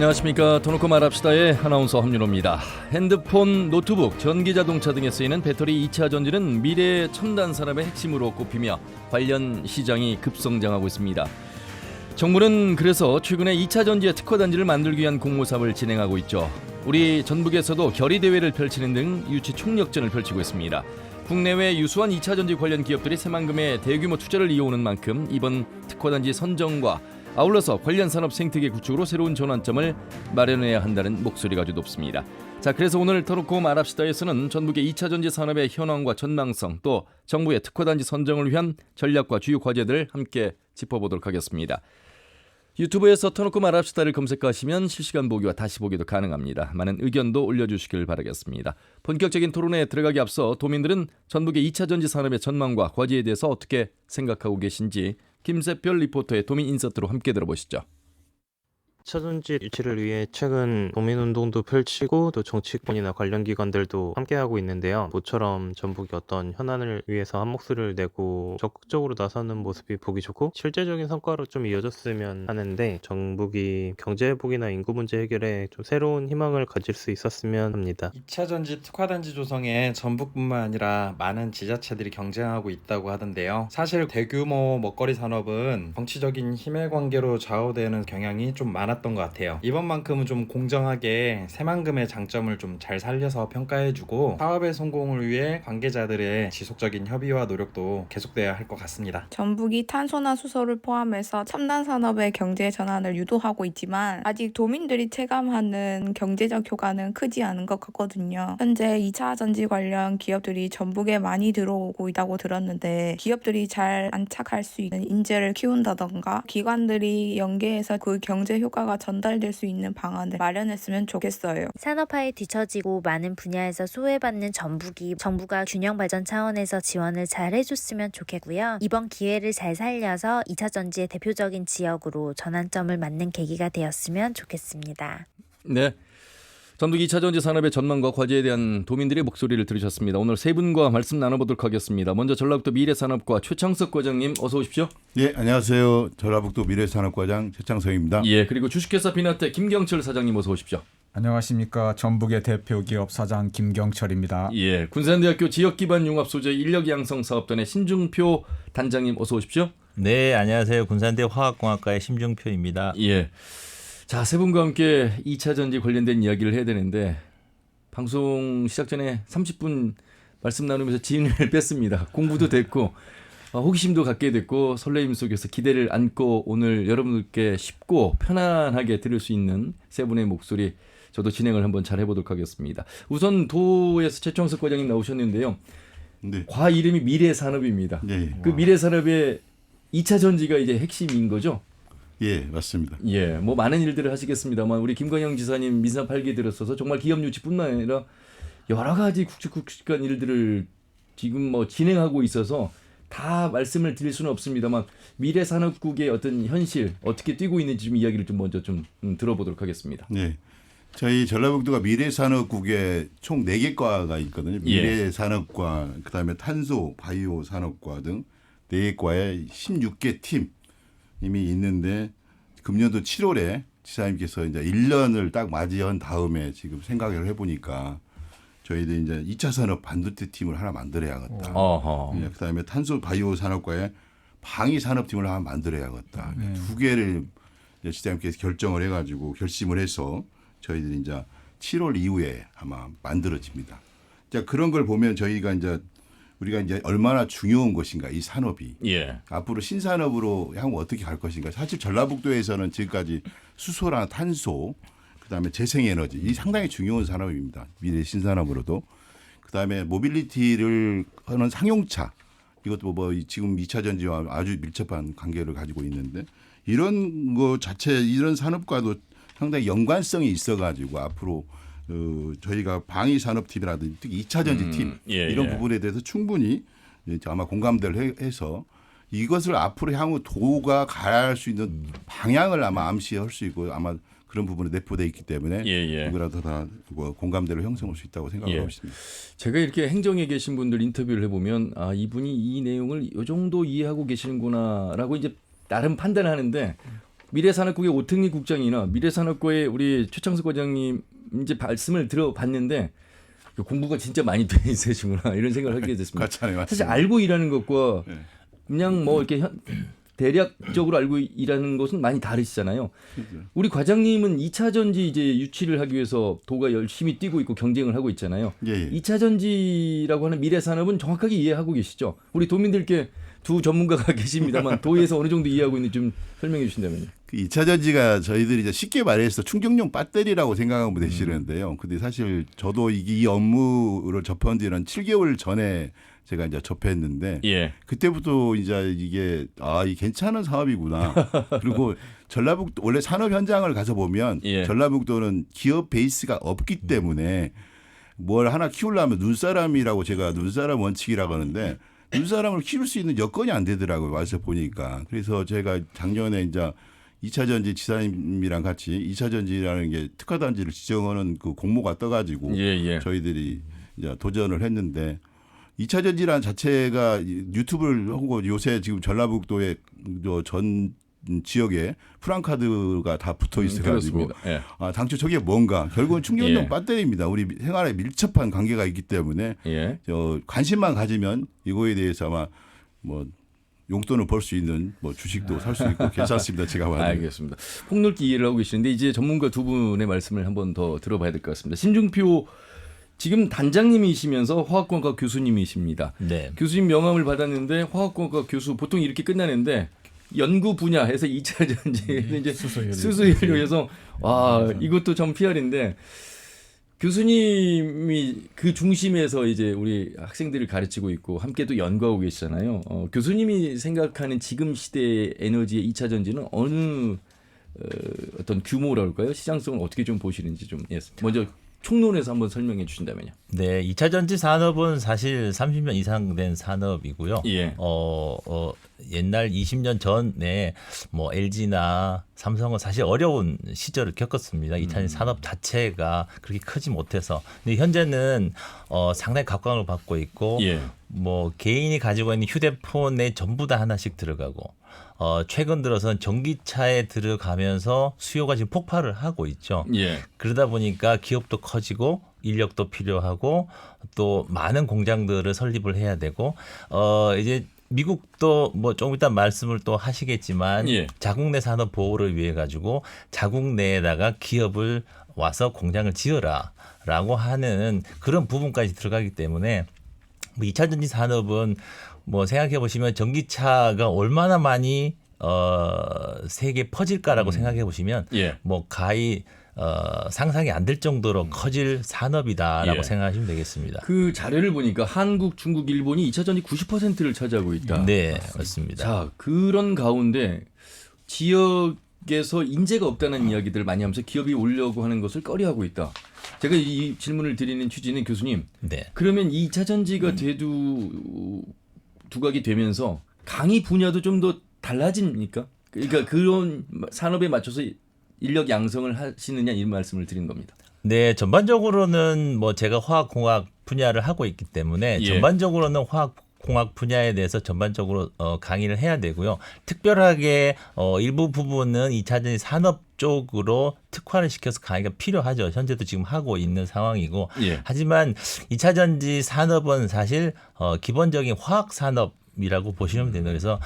안녕하십니까. 터놓고 말합시다의 아나운서 함윤호입니다. 핸드폰, 노트북, 전기자동차 등에 쓰이는 배터리 2차 전지는 미래의 첨단 산업의 핵심으로 꼽히며 관련 시장이 급성장하고 있습니다. 정부는 그래서 최근에 2차 전지의 특화단지를 만들기 위한 공모사업을 진행하고 있죠. 우리 전북에서도 결의대회를 펼치는 등 유치 총력전을 펼치고 있습니다. 국내외 유수한 2차 전지 관련 기업들이 새만금의 대규모 투자를 이어오는 만큼 이번 특화단지 선정과 아울러서 관련 산업 생태계 구축으로 새로운 전환점을 마련해야 한다는 목소리가 아주 높습니다. 자, 그래서 오늘 터놓고 말합시다에서는 전북의 2차 전지 산업의 현황과 전망성, 또 정부의 특화단지 선정을 위한 전략과 주요 과제들을 함께 짚어보도록 하겠습니다. 유튜브에서 터놓고 말합시다를 검색하시면 실시간 보기와 다시 보기도 가능합니다. 많은 의견도 올려주시길 바라겠습니다. 본격적인 토론에 들어가기 앞서 도민들은 전북의 2차 전지 산업의 전망과 과제에 대해서 어떻게 생각하고 계신지 김세별 리포터의 도민 인서트로 함께 들어보시죠. 차전지 유치를 위해 최근 도민운동도 펼치고 또 정치권이나 관련 기관들도 함께하고 있는데요. 모처럼 전북이 어떤 현안을 위해서 한 목소리를 내고 적극적으로 나서는 모습이 보기 좋고 실제적인 성과로 좀 이어졌으면 하는데, 전북이 경제회복이나 인구 문제 해결에 좀 새로운 희망을 가질 수 있었으면 합니다. 2차 전지 특화단지 조성에 전북뿐만 아니라 많은 지자체들이 경쟁하고 있다고 하던데요. 사실 대규모 먹거리 산업은 정치적인 힘의 관계로 좌우되는 경향이 좀 많았던 것 같아요. 이번만큼은 좀 공정하게 새만금의 장점을 좀 잘 살려서 평가해주고 사업의 성공을 위해 관계자들의 지속적인 협의와 노력도 계속돼야 할 것 같습니다. 전북이 탄소나 수소를 포함해서 첨단 산업의 경제 전환을 유도하고 있지만 아직 도민들이 체감하는 경제적 효과는 크지 않은 것 같거든요. 현재 2차 전지 관련 기업들이 전북에 많이 들어오고 있다고 들었는데, 기업들이 잘 안착할 수 있는 인재를 키운다던가 기관들이 연계해서 그 경제 효과가 전달될 수 있는 방안을 마련했으면 좋겠어요. 산업화에 뒤처지고 많은 분야에서 소외받는 전북이 정부가 균형 발전 차원에서 지원을 잘 해줬으면 좋겠고요. 이번 기회를 잘 살려서 2차 전지의 대표적인 지역으로 전환점을 맞는 계기가 되었으면 좋겠습니다. 네, 전북 2차 전지 산업의 전망과 과제에 대한 도민들의 목소리를 들으셨습니다. 오늘 세 분과 말씀 나눠보도록 하겠습니다. 먼저 전라북도 미래산업과 최창석 과장님 어서 오십시오. 예, 안녕하세요. 전라북도 미래산업과장 최창석입니다. 예, 그리고 주식회사 비나테 김경철 사장님 어서 오십시오. 안녕하십니까. 전북의 대표 기업 사장 김경철입니다. 예, 군산대학교 지역기반융합소재 인력양성사업단의 신중표 단장님 어서 오십시오. 네, 안녕하세요. 군산대 화학공학과의 심중표입니다. 예, 자, 세 분과 함께 2차 전지 관련된 이야기를 해야 되는데 방송 시작 전에 30분 말씀 나누면서 진을 뺐습니다. 공부도 됐고 호기심도 갖게 됐고 설레임 속에서 기대를 안고 오늘 여러분들께 쉽고 편안하게 들을 수 있는 세 분의 목소리 저도 진행을 한번 잘 해보도록 하겠습니다. 우선 도에서 최창석 과장님 나오셨는데요. 네. 과 이름이 미래산업입니다. 네. 그 미래산업의 2차 전지가 이제 핵심인 거죠? 예, 맞습니다. 예, 뭐 많은 일들을 하시겠습니다만 우리 김건영 지사님 민사 8기 들었어서 정말 기업 유치뿐만 아니라 여러 가지 굵직굵직한 일들을 지금 뭐 진행하고 있어서 다 말씀을 드릴 수는 없습니다만 미래산업국의 어떤 현실 어떻게 뛰고 있는지 좀 이야기를 좀 먼저 좀 들어보도록 하겠습니다. 네. 저희 전라북도가 미래산업국에 총 4개 과가 있거든요. 미래산업과, 그다음에 탄소, 바이오 산업과 등 4개 과에 16개 팀 이미 있는데 금년도 7월에 지사님께서 이제 1년을 딱 맞이한 다음에 지금 생각을 해보니까 저희들 이제 2차 산업 반도체 팀을 하나 만들어야겠다. 네, 그다음에 탄소 바이오 산업과에 방위 산업팀을 하나 만들어야겠다. 두 개를 이제 지사님께서 결정을 해가지고 결심을 해서 저희들이 이제 7월 이후에 아마 만들어집니다. 자, 그런 걸 보면 저희가 이제 우리가 이제 얼마나 중요한 것인가 이 산업이. 예. 앞으로 신산업으로 향후 어떻게 갈 것인가. 사실 전라북도에서는 지금까지 수소나 탄소, 그다음에 재생에너지 이 상당히 중요한 산업입니다. 미래 신산업으로도. 그다음에 모빌리티를 하는 상용차 이것도 뭐 지금 2차 전지와 아주 밀접한 관계를 가지고 있는데 이런 거 자체 이런 산업과도 상당히 연관성이 있어가지고 앞으로 저희가 방위 산업팀이라든지 특히 2차 전지팀 이런 부분에 대해서 충분히 아마 공감대를 해서 이것을 앞으로 향후 도가 가할 수 있는 방향을 아마 암시할 수 있고 아마 그런 부분에 내포되어 있기 때문에 누구라도 다 공감대를 형성할 수 있다고 생각하고 있습니다. 제가 이렇게 행정에 계신 분들 인터뷰를 해보면 아, 이분이 이 내용을 이 정도 이해하고 계시는구나라고 이제 나름 판단하는데 미래산업국의 오택리 국장이나 미래산업고의 우리 최창석 과장님 이제 말씀을 들어봤는데 공부가 진짜 많이 돼 있으시구나 이런 생각을 하게 됐습니다. 맞잖아요, 맞습니다. 사실 알고 일하는 것과 네. 그냥 뭐 이렇게 대략적으로 알고 일하는 것은 많이 다르시잖아요. 그렇죠. 우리 과장님은 2차 전지 이제 유치를 하기 위해서 도가 열심히 뛰고 있고 경쟁을 하고 있잖아요. 예, 예. 2차 전지라고 하는 미래 산업은 정확하게 이해하고 계시죠? 우리 도민들께 두 전문가가 계십니다만 도에서 어느 정도 이해하고 있는지 좀 설명해 주신다면요. 그 2차 전지가 저희들이 이제 쉽게 말해서 충격용 배터리라고 생각하면 되시는데요. 근데 사실 저도 이 업무를 접한 뒤는 7개월 전에 제가 이제 접했는데 예. 그때부터 이제 이게 이 괜찮은 사업이구나. 그리고 전라북도 원래 산업 현장을 가서 보면 예. 전라북도는 기업 베이스가 없기 때문에 뭘 하나 키우려면 눈사람이라고 제가 눈사람 원칙이라고 하는데 눈사람을 키울 수 있는 여건이 안 되더라고요. 와서 보니까. 그래서 제가 작년에 이제 2차 전지 지사님이랑 같이 2차 전지라는 게 특화단지를 지정하는 그 공모가 떠가지고 예. 저희들이 이제 도전을 했는데 2차 전지라는 자체가 유튜브를 하고 요새 지금 전라북도의 전 지역에 프랑카드가 다 붙어 있어가지고 그렇습니다. 예. 당초 저게 뭔가 결국은 충격용 예. 배터리입니다. 우리 생활에 밀접한 관계가 있기 때문에 예. 관심만 가지면 이거에 대해서 아마 뭐 용돈을 벌 수 있는 뭐 주식도 살 수 있고 괜찮습니다. 제가 봐도. 알겠습니다. 폭넓게 이해를 하고 계시는데 이제 전문가 두 분의 말씀을 한번 더 들어봐야 될 것 같습니다. 심중표 지금 단장님이시면서 화학공학과 교수님이십니다. 네. 교수님 명함을 받았는데 화학공학과 교수 보통 이렇게 끝나는데 연구 분야에서 2차 전지에서 이제 수소연료에서 와 이것도 좀 PR인데 교수님이 그 중심에서 이제 우리 학생들을 가르치고 있고 함께 또 연구하고 계시잖아요. 교수님이 생각하는 지금 시대의 에너지의 2차 전지는 어느 어떤 규모라 할까요? 시장성을 어떻게 좀 보시는지 좀 먼저 총론에서 한번 설명해 주신다면요. 네, 2차 전지 산업은 사실 30년 이상 된 산업이고요. 예. 옛날 20년 전에 뭐 LG나 삼성은 사실 어려운 시절을 겪었습니다. 2차 전지 산업 자체가 그렇게 크지 못해서. 근데 현재는 상당히 각광을 받고 있고 예. 뭐 개인이 가지고 있는 휴대폰에 전부 다 하나씩 들어가고 최근 들어서는 전기차에 들어가면서 수요가 지금 폭발을 하고 있죠. 예. 그러다 보니까 기업도 커지고 인력도 필요하고 또 많은 공장들을 설립을 해야 되고 이제 미국도 뭐 조금 이따 말씀을 또 하시겠지만 예. 자국 내 산업 보호를 위해 가지고 자국 내에다가 기업을 와서 공장을 지어라라고 하는 그런 부분까지 들어가기 때문에 뭐 2차 전지 산업은 뭐 생각해 보시면 전기차가 얼마나 많이 세계에 퍼질까라고 생각해 보시면 예. 뭐 가히 상상이 안 될 정도로 커질 산업이다라고 예. 생각하시면 되겠습니다. 그 자료를 보니까 한국, 중국, 일본이 2차 전지 90%를 차지하고 있다. 네, 맞습니다. 자, 그런 가운데 지역에서 인재가 없다는 이야기들을 많이 하면서 기업이 오려고 하는 것을 꺼려하고 있다. 제가 이 질문을 드리는 취지는 교수님. 네. 그러면 2차 전지가 두각이 되면서 강의 분야도 좀 더 달라집니까? 그러니까 그런 산업에 맞춰서 인력 양성을 하시느냐 이런 말씀을 드린 겁니다. 네, 전반적으로는 뭐 제가 화학공학 분야를 하고 있기 때문에 예. 전반적으로는 화학공학 분야에 대해서 전반적으로 강의를 해야 되고요. 특별하게 일부 부분은 2차 전지 산업 쪽으로 특화를 시켜서 강의가 필요하죠. 현재도 지금 하고 있는 상황이고. 예. 하지만 2차 전지 산업은 사실 기본적인 화학 산업 이라고 보시면 됩니다. 그래서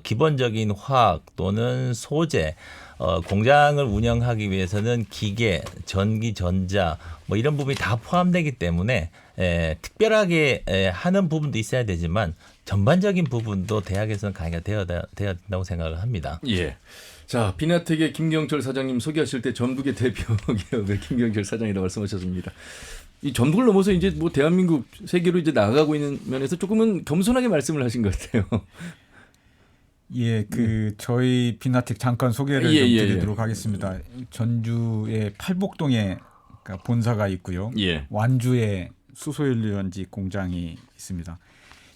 기본적인 화학 또는 소재 공장을 운영하기 위해서는 기계, 전기, 전자 뭐 이런 부분이 다 포함되기 때문에 특별하게 하는 부분도 있어야 되지만 전반적인 부분도 대학에서는 강의가 되어야 된다고 생각을 합니다. 예. 자, 비나텍의 김경철 사장님 소개하실 때 전북의 대표 기업의 김경철 사장이라고 말씀하셨습니다. 이 전북을 넘어서 이제 뭐 대한민국 세계로 이제 나아가고 있는 면에서 조금은 겸손하게 말씀을 하신 것 같아요. 예, 저희 비나텍 잠깐 소개를 좀 드리도록 하겠습니다. 전주의 팔복동에 그러니까 본사가 있고요. 예. 완주에 수소연료연지 공장이 있습니다.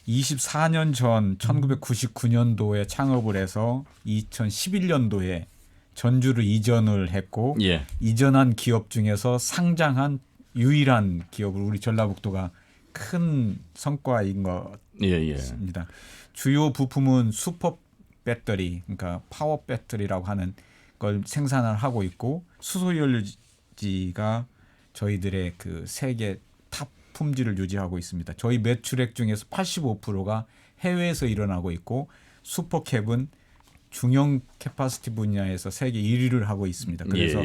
24년 전 1999년도에 창업을 해서 2011년도에 전주를 이전을 했고 예. 이전한 기업 중에서 상장한 유일한 기업을 우리 전라북도가 큰 성과인 것 같습니다. 주요 부품은 슈퍼 배터리, 그러니까 파워 배터리라고 하는 걸 생산을 하고 있고 수소연료지가 저희들의 그 세계 탑 품질을 유지하고 있습니다. 저희 매출액 중에서 85%가 해외에서 일어나고 있고 슈퍼캡은 중형 캐파시티 분야에서 세계 1위를 하고 있습니다. 그래서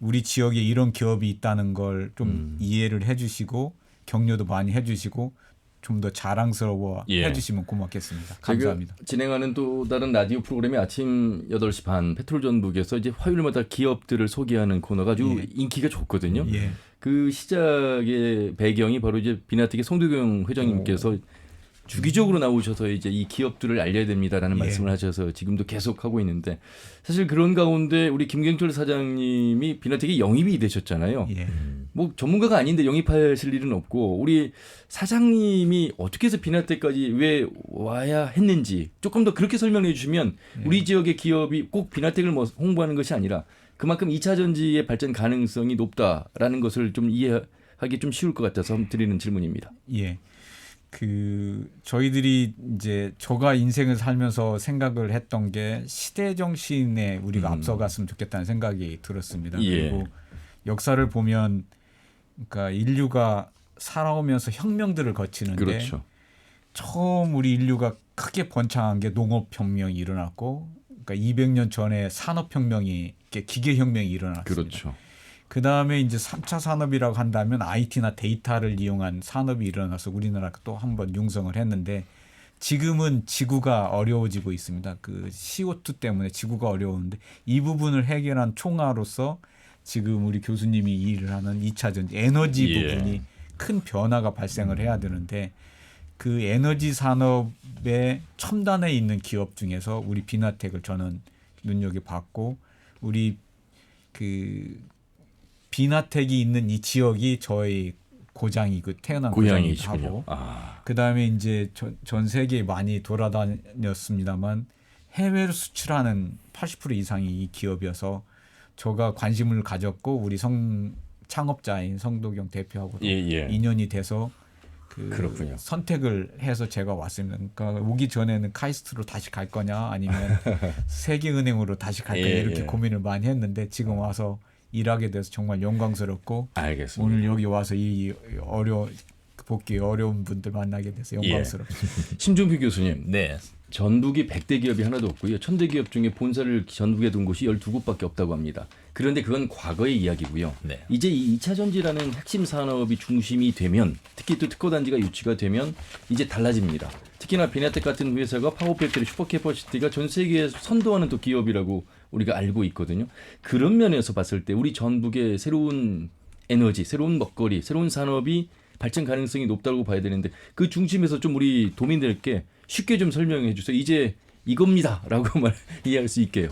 우리 지역에 이런 기업이 있다는 걸 좀 이해를 해주시고 격려도 많이 해주시고 좀 더 자랑스러워 해주시면 고맙겠습니다. 감사합니다. 진행하는 또 다른 라디오 프로그램이 아침 8시 반 페트롤전북에서 이제 화요일마다 기업들을 소개하는 코너가 아주 인기가 좋거든요. 그 시작의 배경이 바로 이제 비나텍의 송도경 회장님께서 주기적으로 나오셔서 이제 이 기업들을 알려야 됩니다라는 말씀을 하셔서 지금도 계속 하고 있는데 사실 그런 가운데 우리 김경철 사장님이 비나텍에 영입이 되셨잖아요. 뭐 전문가가 아닌데 영입하실 일은 없고 우리 사장님이 어떻게 해서 비나텍까지 왜 와야 했는지 조금 더 그렇게 설명해 주시면 우리 지역의 기업이 꼭 비나텍을 뭐 홍보하는 것이 아니라 그만큼 2차 전지의 발전 가능성이 높다라는 것을 좀 이해하기 좀 쉬울 것 같아서 드리는 질문입니다. 그 저희들이 이제 저가 인생을 살면서 생각을 했던 게 시대 정신에 우리가 앞서갔으면 좋겠다는 생각이 들었습니다. 그리고 역사를 보면 그러니까 인류가 살아오면서 혁명들을 거치는데 처음 우리 인류가 크게 번창한 게 농업혁명이 일어났고 그러니까 200년 전에 산업혁명이 기계혁명이 일어났습니다. 그 다음에 이제 3차 산업이라고 한다면 IT나 데이터를 이용한 산업이 일어나서 우리나라가 또 한 번 융성을 했는데 지금은 지구가 어려워지고 있습니다. 그 CO2 때문에 지구가 어려운데 이 부분을 해결한 총괄로서 지금 우리 교수님이 일을 하는 2차 전지 에너지 부분이 큰 변화가 발생을 해야 되는데 그 에너지 산업의 첨단에 있는 기업 중에서 우리 비나텍을 저는 눈여겨봤고 우리 그 비나텍이 있는 이 지역이 저희 고장이고 태어난 고장이기도 하고 그다음에 이제 전 세계에 많이 돌아다녔습니다만 해외로 수출하는 80% 이상이 이 기업이어서 제가 관심을 가졌고 우리 창업자인 성도경 대표하고도 인연이 돼서 그렇군요. 선택을 해서 제가 왔습니다. 그러니까 오기 전에는 카이스트로 다시 갈 거냐 아니면 세계은행으로 다시 갈 거냐 이렇게 고민을 많이 했는데 지금 와서 일하게 돼서 정말 영광스럽고 오늘 여기 와서 이 복귀 어려운 분들 만나게 돼서 영광스럽습니다. 심종필 교수님. 전북이 100대 기업이 하나도 없고요. 1000대 기업 중에 본사를 전북에 둔 곳이 12곳밖에 없다고 합니다. 그런데 그건 과거의 이야기고요. 이제 이 2차 전지라는 핵심 산업이 중심이 되면 특히 또 특허단지가 유치가 되면 이제 달라집니다. 특히나 비나텍 같은 회사가 파워팩토리 슈퍼캐퍼시티가 전 세계에 선도하는 또 기업이라고 우리가 알고 있거든요. 그런 면에서 봤을 때 우리 전북의 새로운 에너지, 새로운 먹거리, 새로운 산업이 발전 가능성이 높다고 봐야 되는데 그 중심에서 좀 우리 도민들께 쉽게 좀 설명해 주세요. 이제 이겁니다라고 이해할 수 있게요.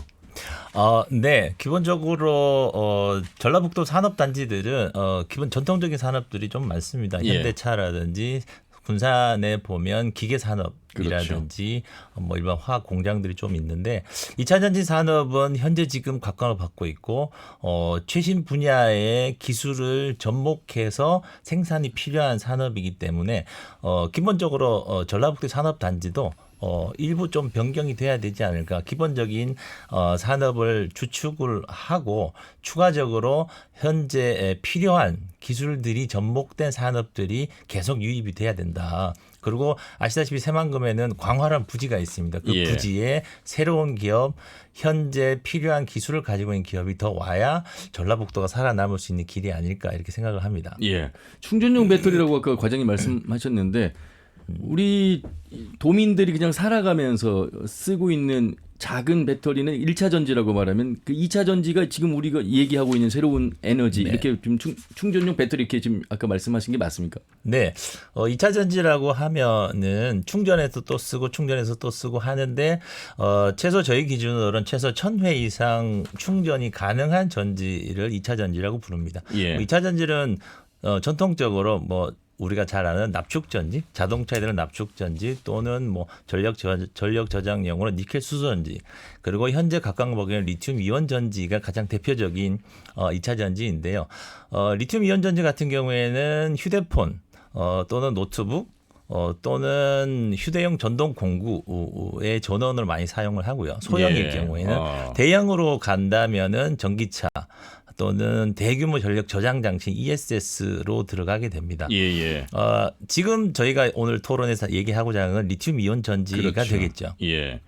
기본적으로 전라북도 산업단지들은 기본 전통적인 산업들이 좀 많습니다. 현대차라든지 군산에 보면 기계산업이라든지 뭐 일반 화학 공장들이 좀 있는데 2차 전지 산업은 현재 지금 각광을 받고 있고 최신 분야의 기술을 접목해서 생산이 필요한 산업이기 때문에 기본적으로 전라북도 산업단지도 일부 좀 변경이 돼야 되지 않을까. 기본적인 산업을 주축을 하고 추가적으로 현재 필요한 기술들이 접목된 산업들이 계속 유입이 돼야 된다. 그리고 아시다시피 새만금에는 광활한 부지가 있습니다. 그 부지에 새로운 기업, 현재 필요한 기술을 가지고 있는 기업이 더 와야 전라북도가 살아남을 수 있는 길이 아닐까 이렇게 생각을 합니다. 충전용 배터리라고 아까 과장님 말씀하셨는데 우리 도민들이 그냥 살아가면서 쓰고 있는 작은 배터리는 1차 전지라고 말하면 그 2차 전지가 지금 우리가 얘기하고 있는 새로운 에너지 이렇게 좀 충전용 배터리 이렇게 지금 아까 말씀하신 게 맞습니까? 2차 전지라고 하면은 충전해서 또 쓰고 충전해서 또 쓰고 하는데 최소 저희 기준으로는 최소 1000회 이상 충전이 가능한 전지를 2차 전지라고 부릅니다. 2차 전지는 전통적으로 뭐 우리가 잘 아는 납축전지, 자동차에 들은 납축전지 또는 뭐 전력 저장용으로 니켈 수소전지 그리고 현재 각광받기는 리튬 이온 전지가 가장 대표적인 2차 전지인데요. 리튬 이온 전지 같은 경우에는 휴대폰 또는 노트북 또는 휴대용 전동 공구의 전원을 많이 사용을 하고요. 소형일 예. 경우에는 대형으로 간다면은 전기차 또는 대규모 전력 저장 장치 ESS로 들어가게 됩니다. 예. 지금 저희가 오늘 토론에서 얘기하고자 하는 건 리튬 이온 전지가 그렇죠. 되겠죠. 예.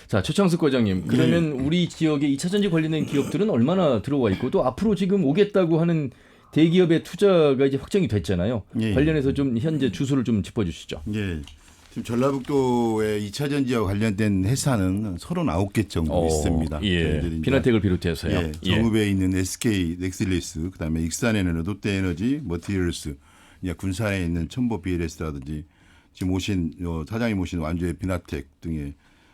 자, 최창숙 과장님. 그러면 우리 지역에 2차 전지 관련된 기업들은 얼마나 들어와 있고 또 앞으로 지금 오겠다고 하는 대기업의 투자가 이제 확정이 됐잖아요. 예. 관련해서 좀 현재 주소를 좀 짚어주시죠. 예. 지금 전라북도의 2차 전지와 관련된 회사는 39개 정도 있습니다. 예. 저희들이 이제 비나텍을 비롯해서요. 예, 정읍에 있는 SK 넥슬리스, 그다음에 익산에는 롯데에너지, 머티리얼스, 이제 군산에 있는 첨보 BLS라든지 지금 오신 사장님 오신 완주의 비나텍 등의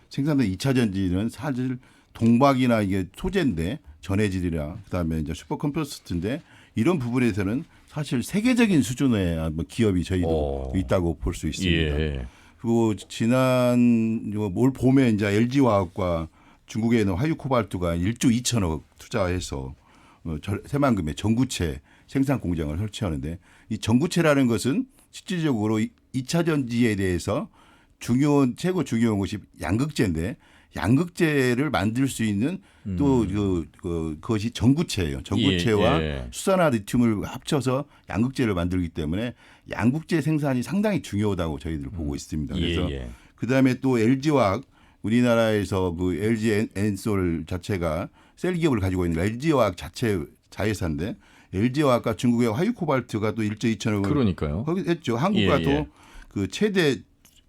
생산된 2차 전지는 사실 동박이나 이게 소재인데 전해질이라 그다음에 이제 슈퍼컴포스트인데 이런 부분에서는 사실 세계적인 수준의 기업이 저희도 있다고 볼 수 있습니다. 예. 그리고 지난 올 봄에 이제 LG화학과 중국에 있는 화유코발트가 1조 2천억 투자해서 새만금에 전구체 생산 공장을 설치하는데 이 전구체라는 것은 실질적으로 2차 전지에 대해서 최고 중요한 것이 양극재인데 양극재를 만들 수 있는 또 그것이 전구체예요. 전구체와 수산화 리튬을 합쳐서 양극재를 만들기 때문에 양극재 생산이 상당히 중요하다고 저희들 보고 있습니다. 그래서 그다음에 또 LG화학 우리나라에서 그 LG 엔솔 자체가 셀 기업을 가지고 있는 LG화학 자체 자회사인데 LG화학과 중국의 화유코발트가 또 1조 2천억을 그러니까요. 했죠. 한국과 또 그 최대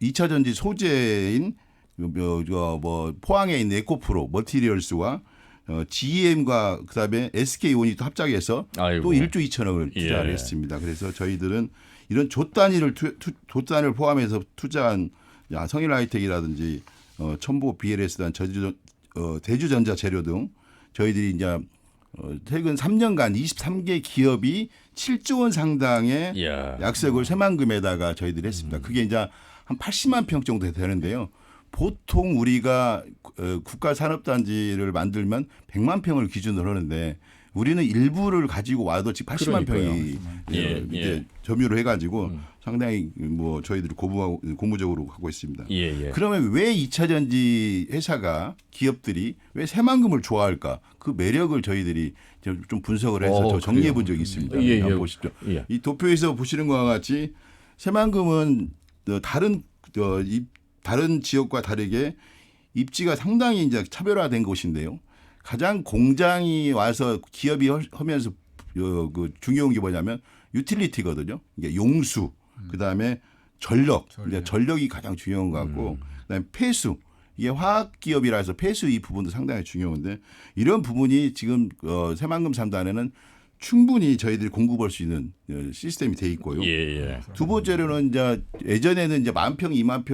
2차 전지 소재인 포항에 있는 에코프로 머티리얼스와 GM과 그다음에 SK온이 또 합작해서 또 1조 2천억을 투자를 했습니다. 그래서 저희들은 이런 조 단위를 포함해서 투자한 성일하이텍이라든지 첨보 BLS단 대주전자 재료 등 저희들이 이제 최근 3년간 23개 기업이 7조 원 상당의 약속을 새만금에다가 저희들이 했습니다. 그게 이제 한 80만 평 정도 되는데요. 보통 우리가 국가산업단지를 만들면 100만 평을 기준으로 하는데 우리는 일부를 가지고 와도 지금 80만 평이 이제 점유를 해가지고 상당히 뭐 저희들이 고무적으로 하고 있습니다. 그러면 왜 2차 전지 회사가 기업들이 왜 새만금을 좋아할까? 그 매력을 저희들이 좀 분석을 해서 정리해 본 적이 있습니다. 한번 보시죠. 이 도표에서 보시는 것과 같이 새만금은 다른 지역과 다르게 입지가 상당히 이제 차별화된 곳인데요. 가장 공장이 와서 기업이 하면서 그 중요한 게 뭐냐면 유틸리티거든요. 이게 용수, 그다음에 전력. 이제 전력이 가장 중요한 것 같고, 그다음에 폐수. 이게 화학 기업이라서 폐수 이 부분도 상당히 중요한데 이런 부분이 지금 새만금 3단에는 충분히 저희들이 공급할 수 있는 시스템이 돼 있고요. 두 번째로는 이제 예전에는 이제 10,000평, 20,000평,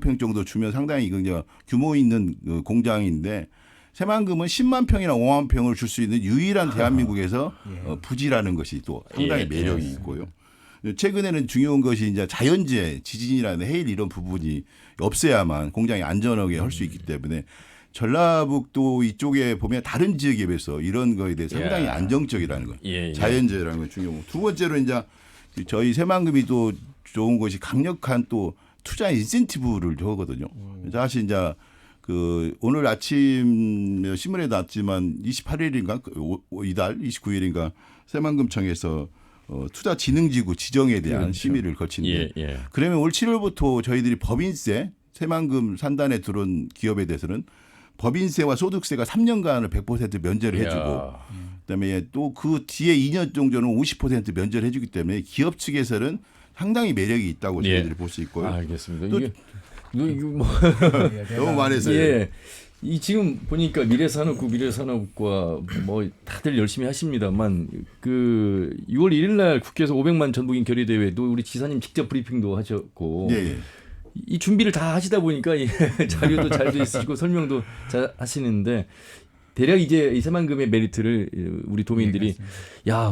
50,000평 정도 주면 상당히 이제 규모 있는 공장인데 새만금은 10만 평이나 5만 평을 줄 수 있는 유일한 대한민국에서 부지라는 것이 또 상당히 매력이 있고요. 최근에는 중요한 것이 이제 자연재해, 지진이라는 해일 이런 부분이 없어야만 공장이 안전하게 할 수 있기 때문에 전라북도 이쪽에 보면 다른 지역에 비해서 이런 거에 대해서 상당히 안정적이라는 거예요. 자연재해라는 건 중요하고 두 번째로 이제 저희 새만금이 또 좋은 것이 강력한 또 투자 인센티브를 주거든요. 사실 이제 그 오늘 아침 신문에 났지만 28일인가 이달 29일인가 새만금청에서 투자진흥지구 지정에 대한 심의를 거치는데 그러면 올 7월부터 저희들이 법인세 새만금 산단에 들어온 기업에 대해서는 법인세와 소득세가 3년간을 100% 면제를 해주고 그다음에 또 그 뒤에 2년 정도는 50% 면제를 해주기 때문에 기업 측에서는 상당히 매력이 있다고 저희들이 볼 수 있고요. 알겠습니다. 또 이게 뭐 너무 말해서요. 이 지금 보니까 미래산업과 뭐 다들 열심히 하십니다만 그 6월 1일 날 국회에서 500만 전북인 결의 대회도 우리 지사님 직접 브리핑도 하셨고 이 준비를 다 하시다 보니까 자료도 잘 돼 있으시고 설명도 잘 하시는데 대략 이제 이 새만금의 메리트를 우리 도민들이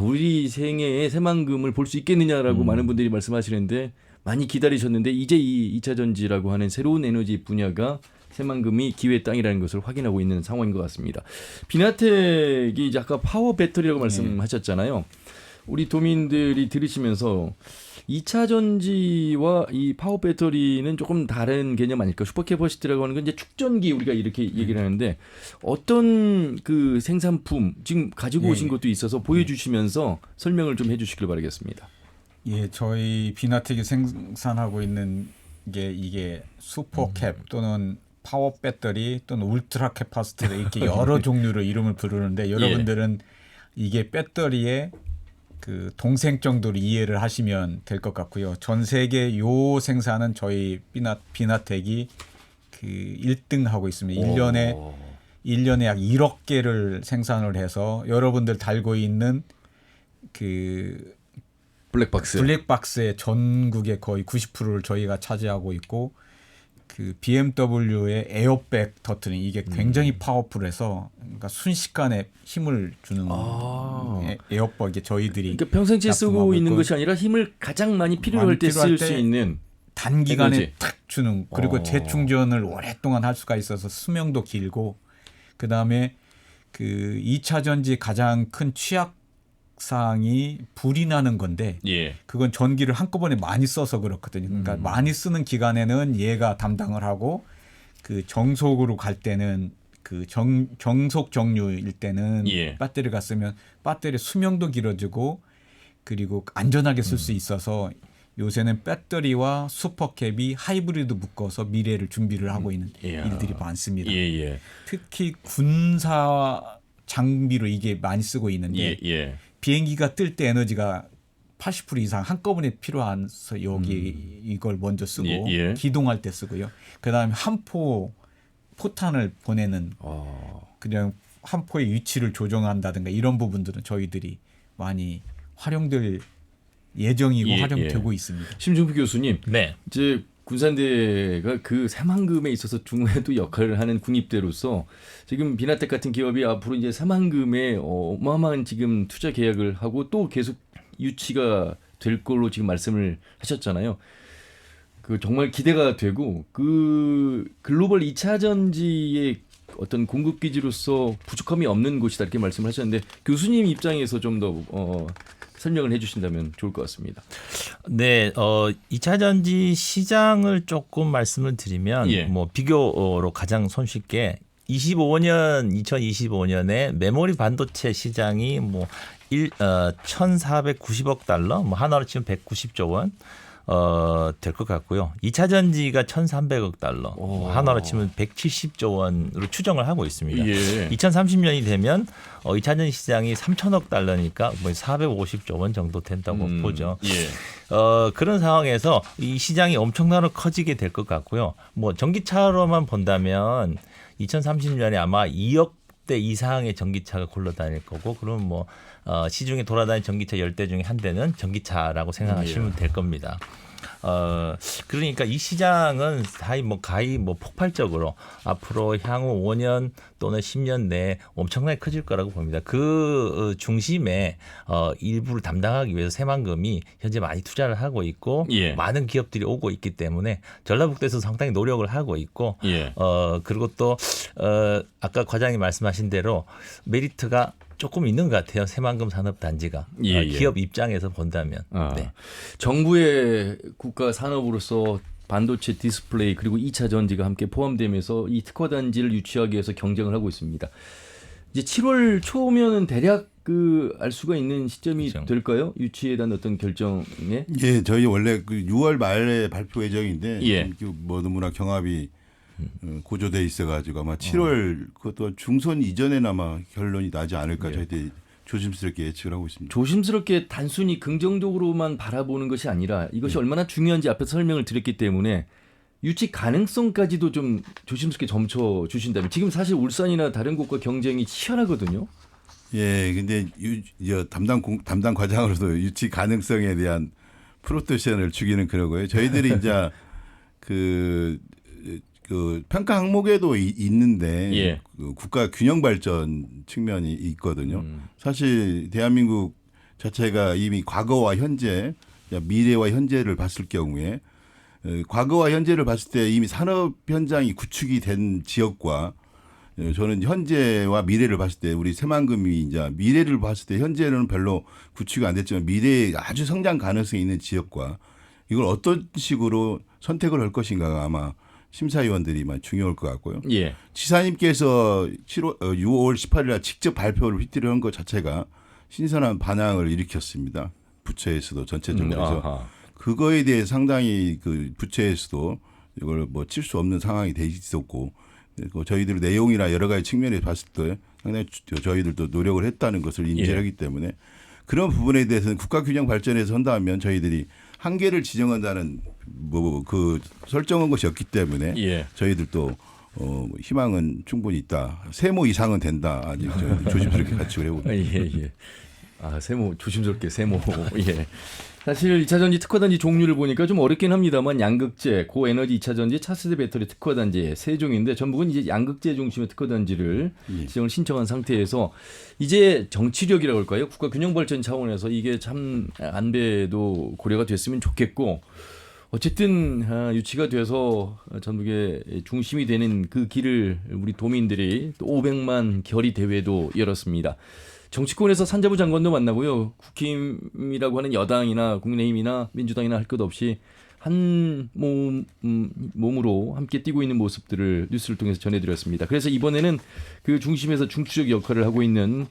우리 생애에 새만금을 볼 수 있겠느냐라고 많은 분들이 말씀하시는데 많이 기다리셨는데 이제 이 2차 전지라고 하는 새로운 에너지 분야가 새만금이 기회의 땅이라는 것을 확인하고 있는 상황인 것 같습니다. 비나텍이 이제 아까 파워 배터리라고 말씀하셨잖아요. 우리 도민들이 들으시면서 2차 전지와 이 파워 배터리는 조금 다른 개념 아닐까? 슈퍼캐퍼시티라고 하는 건 이제 축전기 우리가 이렇게 얘기를 하는데 어떤 그 생산품 지금 가지고 오신 것도 있어서 보여주시면서 설명을 좀 해주시길 바라겠습니다. 예, 저희 비나텍이 생산하고 있는 게 이게 슈퍼캡 또는 파워 배터리 또는 울트라 캐파시터 이렇게 여러 종류로 이름을 부르는데 여러분들은 이게 배터리의 그 동생 정도로 이해를 하시면 될 것 같고요. 전 세계 요 생산은 저희 비나텍이 그 1등 하고 있습니다. 1년에 약 1억 개를 생산을 해서 여러분들 달고 있는 그 블랙박스의 전국의 거의 90%를 저희가 차지하고 있고 그 BMW의 에어백 터트린 이게 굉장히 파워풀해서 그러니까 순식간에 힘을 주는 에어백 이게 저희들이 그러니까 평생치 쓰고 있는 것이 아니라 힘을 가장 많이 필요할 때 쓸 수 있는 단기간에 에너지. 탁 주는 그리고 재충전을 오랫동안 할 수가 있어서 수명도 길고 그다음에 그 2차 전지 가장 큰 취약 사항이 불이 나는 건데 그건 전기를 한꺼번에 많이 써서 그렇거든요. 그러니까 많이 쓰는 기간에는 얘가 담당을 하고 그 정속으로 갈 때는 그 정속 정류일 때는 배터리가 쓰면 배터리 수명도 길어지고 그리고 안전하게 쓸 수 있어서 요새는 배터리와 슈퍼캡이 하이브리드 묶어서 미래를 준비를 하고 있는 일들이 많습니다. 특히 군사 장비로 이게 많이 쓰고 있는데 비행기가 뜰 때 에너지가 80% 이상 한꺼번에 필요해서 여기 이걸 먼저 쓰고 기동할 때 쓰고요. 그다음에 포탄을 보내는 그냥 한 포의 위치를 조정한다든가 이런 부분들은 저희들이 많이 활용될 예정이고 활용되고 있습니다. 심중표 교수님, 네. 이제 군산대가 그 새만금에 있어서 중요한 역할을 하는 군입대로서 지금 비나텍 같은 기업이 앞으로 이제 새만금에 어마어마한 지금 투자 계약을 하고 또 계속 유치가 될 걸로 지금 말씀을 하셨잖아요. 그 정말 기대가 되고 그 글로벌 2차 전지의 어떤 공급 기지로서 부족함이 없는 곳이다 이렇게 말씀을 하셨는데 교수님 입장에서 좀 더 설명을 해주신다면 좋을 것 같습니다. 네, 2차 전지 시장을 조금 말씀을 드리면 뭐 비교로 가장 손쉽게 2025년에 메모리 반도체 시장이 뭐 1,490억 달러, 뭐 하나로 치면 190조 원. 될 것 같고요. 2차 전지가 1,300억 달러, 하나로 치면 170조 원으로 추정을 하고 있습니다. 2030년이 되면 2차 전지 시장이 3,000억 달러니까 뭐 450조 원 정도 된다고 보죠. 그런 상황에서 이 시장이 엄청나게 커지게 될 것 같고요. 뭐 전기차로만 본다면 2030년에 아마 2억 대 이상의 전기차가 굴러다닐 거고, 그럼 뭐 시중에 돌아다니는 전기차 10대 중에 한 대는 전기차라고 생각하시면 될 겁니다. 그러니까 이 시장은 가히 폭발적으로 앞으로 향후 5년 또는 10년 내에 엄청나게 커질 거라고 봅니다. 그 중심에 일부를 담당하기 위해서 새만금이 현재 많이 투자를 하고 있고 많은 기업들이 오고 있기 때문에 전라북도에서 상당히 노력을 하고 있고 그리고 또 아까 과장님 말씀하신 대로 메리트가 조금 있는 것 같아요. 새만금 산업단지가 기업 입장에서 본다면. 네. 정부의 국가 산업으로서 반도체 디스플레이 그리고 2차 전지가 함께 포함되면서 이 특화단지를 유치하기 위해서 경쟁을 하고 있습니다. 이제 7월 초면은 대략 알 수가 있는 시점이 될까요? 유치에 대한 어떤 결정에? 예, 저희 원래 6월 말에 발표 예정인데 뭐 너무나 경합이 고조돼 있어가지고 아마 7월 그것도 중선 이전에는 아마 결론이 나지 않을까 저희들이 조심스럽게 예측을 하고 있습니다. 조심스럽게 단순히 긍정적으로만 바라보는 것이 아니라 이것이 얼마나 중요한지 앞에서 설명을 드렸기 때문에 유치 가능성까지도 좀 조심스럽게 점쳐 주신다면 지금 사실 울산이나 다른 곳과 경쟁이 치열하거든요. 예, 근데 담당 과장으로도 유치 가능성에 대한 프로토션을 주기는 그러고요. 저희들이 이제 그 평가 항목에도 있는데 그 국가 균형 발전 측면이 있거든요. 사실 대한민국 자체가 이미 과거와 현재, 미래와 현재를 봤을 경우에 과거와 현재를 봤을 때 이미 산업 현장이 구축이 된 지역과 저는 현재와 미래를 봤을 때 우리 새만금이 이제 미래를 봤을 때 현재는 별로 구축이 안 됐지만 미래에 아주 성장 가능성이 있는 지역과 이걸 어떤 식으로 선택을 할 것인가가 아마 심사위원들이 중요할 것 같고요. 예. 지사님께서 6월 18일 날 직접 발표를 휘트를 한 것 자체가 신선한 반향을 일으켰습니다. 부처에서도 전체적으로. 그래서 그거에 대해 상당히 그 부처에서도 이걸 칠 수 없는 상황이 돼 있었고 저희들 내용이나 여러 가지 측면에서 봤을 때 상당히 저희들도 노력을 했다는 것을 인지하기 때문에 그런 부분에 대해서는 국가균형 발전에서 한다면 저희들이 한계를 지정한다는 그 설정한 것이 없기 때문에 저희들도 희망은 충분히 있다. 세모 이상은 된다. 아직 조심스럽게 가축을 해봅니다. 예. 아, 세모 조심스럽게 세모. 예. 사실 2차 전지 특화 단지 종류를 보니까 좀 어렵긴 합니다만 양극재, 고에너지 2차 전지, 차세대 배터리 특화 단지 세 종인데 전북은 이제 양극재 중심의 특화 단지를 지정을 신청한 상태에서 이제 정치력이라고 할까요? 국가 균형 발전 차원에서 이게 참 안배도 고려가 됐으면 좋겠고 어쨌든 유치가 돼서 전북의 중심이 되는 그 길을 우리 도민들이 또 500만 결의 대회도 열었습니다. 정치권에서 산자부 장관도 만나고요. 국힘이라고 하는 여당이나 국민의힘이나 민주당이나 할 것 없이 한 몸으로 함께 뛰고 있는 모습들을 뉴스를 통해서 전해드렸습니다. 그래서 이번에는 그 중심에서 중추적 역할을 하고 있는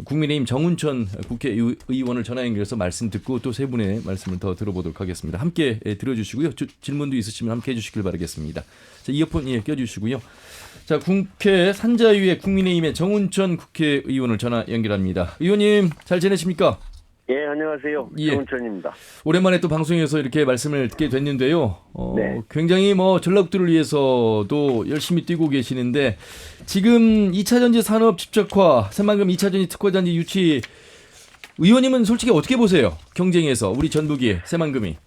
국민의힘 정운천 국회의원을 전화 연결해서 말씀 듣고 또 세 분의 말씀을 더 들어보도록 하겠습니다. 함께 들어주시고요. 질문도 있으시면 함께 해주시길 바라겠습니다. 자, 이어폰 껴주시고요. 자, 국회 산자위의 국민의힘의 정운천 국회의원을 전화 연결합니다. 의원님 잘 지내십니까? 예, 안녕하세요. 정운천입니다. 오랜만에 또 방송에서 이렇게 말씀을 듣게 됐는데요. 네. 굉장히 전라북도를 위해서도 열심히 뛰고 계시는데 지금 2차 전지 산업 집적화, 새만금 2차 전지 특화 단지 유치 의원님은 솔직히 어떻게 보세요? 경쟁에서 우리 전북이 새만금이.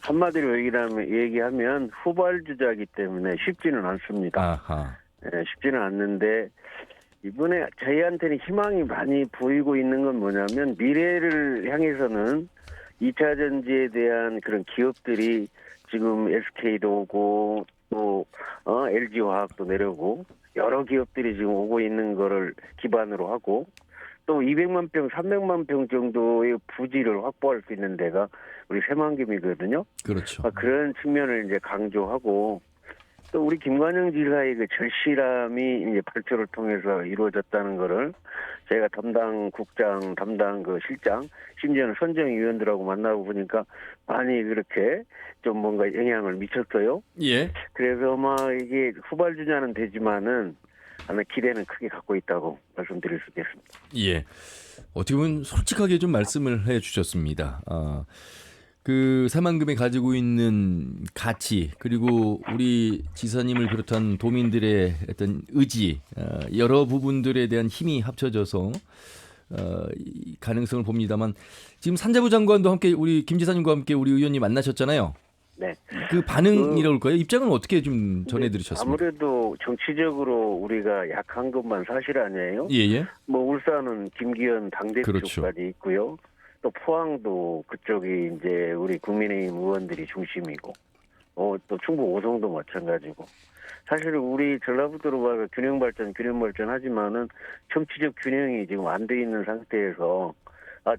한마디로 얘기하면 후발주자이기 때문에 쉽지는 않습니다. 아하. 예, 쉽지는 않는데 이번에 저희한테는 희망이 많이 보이고 있는 건 뭐냐면 미래를 향해서는 2차 전지에 대한 그런 기업들이 지금 SK도 오고 또 LG화학도 내려오고 여러 기업들이 지금 오고 있는 거를 기반으로 하고 또 200만 평, 300만 평 정도의 부지를 확보할 수 있는 데가 우리 새만금이거든요. 그렇죠. 그런 측면을 이제 강조하고 또 우리 김관영 지사의 그 절실함이 이제 발표를 통해서 이루어졌다는 거를 저희가 담당 국장, 담당 그 실장, 심지어는 선정위원들하고 만나고 보니까 많이 그렇게 좀 뭔가 영향을 미쳤어요. 예. 그래서 이게 후발주자는 되지만은 아마 기대는 크게 갖고 있다고 말씀드릴 수 있겠습니다. 예. 어떻게 보면 솔직하게 좀 말씀을 해 주셨습니다. 그 새만금이 가지고 있는 가치 그리고 우리 지사님을 비롯한 도민들의 어떤 의지 여러 부분들에 대한 힘이 합쳐져서 이 가능성을 봅니다만 지금 산자부 장관도 함께 우리 김 지사님과 함께 우리 의원님 만나셨잖아요. 네. 그 반응이라고 할까요? 입장은 어떻게 좀 전해드리셨습니까? 아무래도 정치적으로 우리가 약한 것만 사실 아니에요? 예예. 울산은 김기현 당대표까지 그렇죠. 있고요. 또 포항도 그쪽이 이제 우리 국민의힘 의원들이 중심이고, 또 충북 오송도 마찬가지고. 사실 우리 전라북도로 봐서 균형 발전 하지만은 정치적 균형이 지금 안 돼 있는 상태에서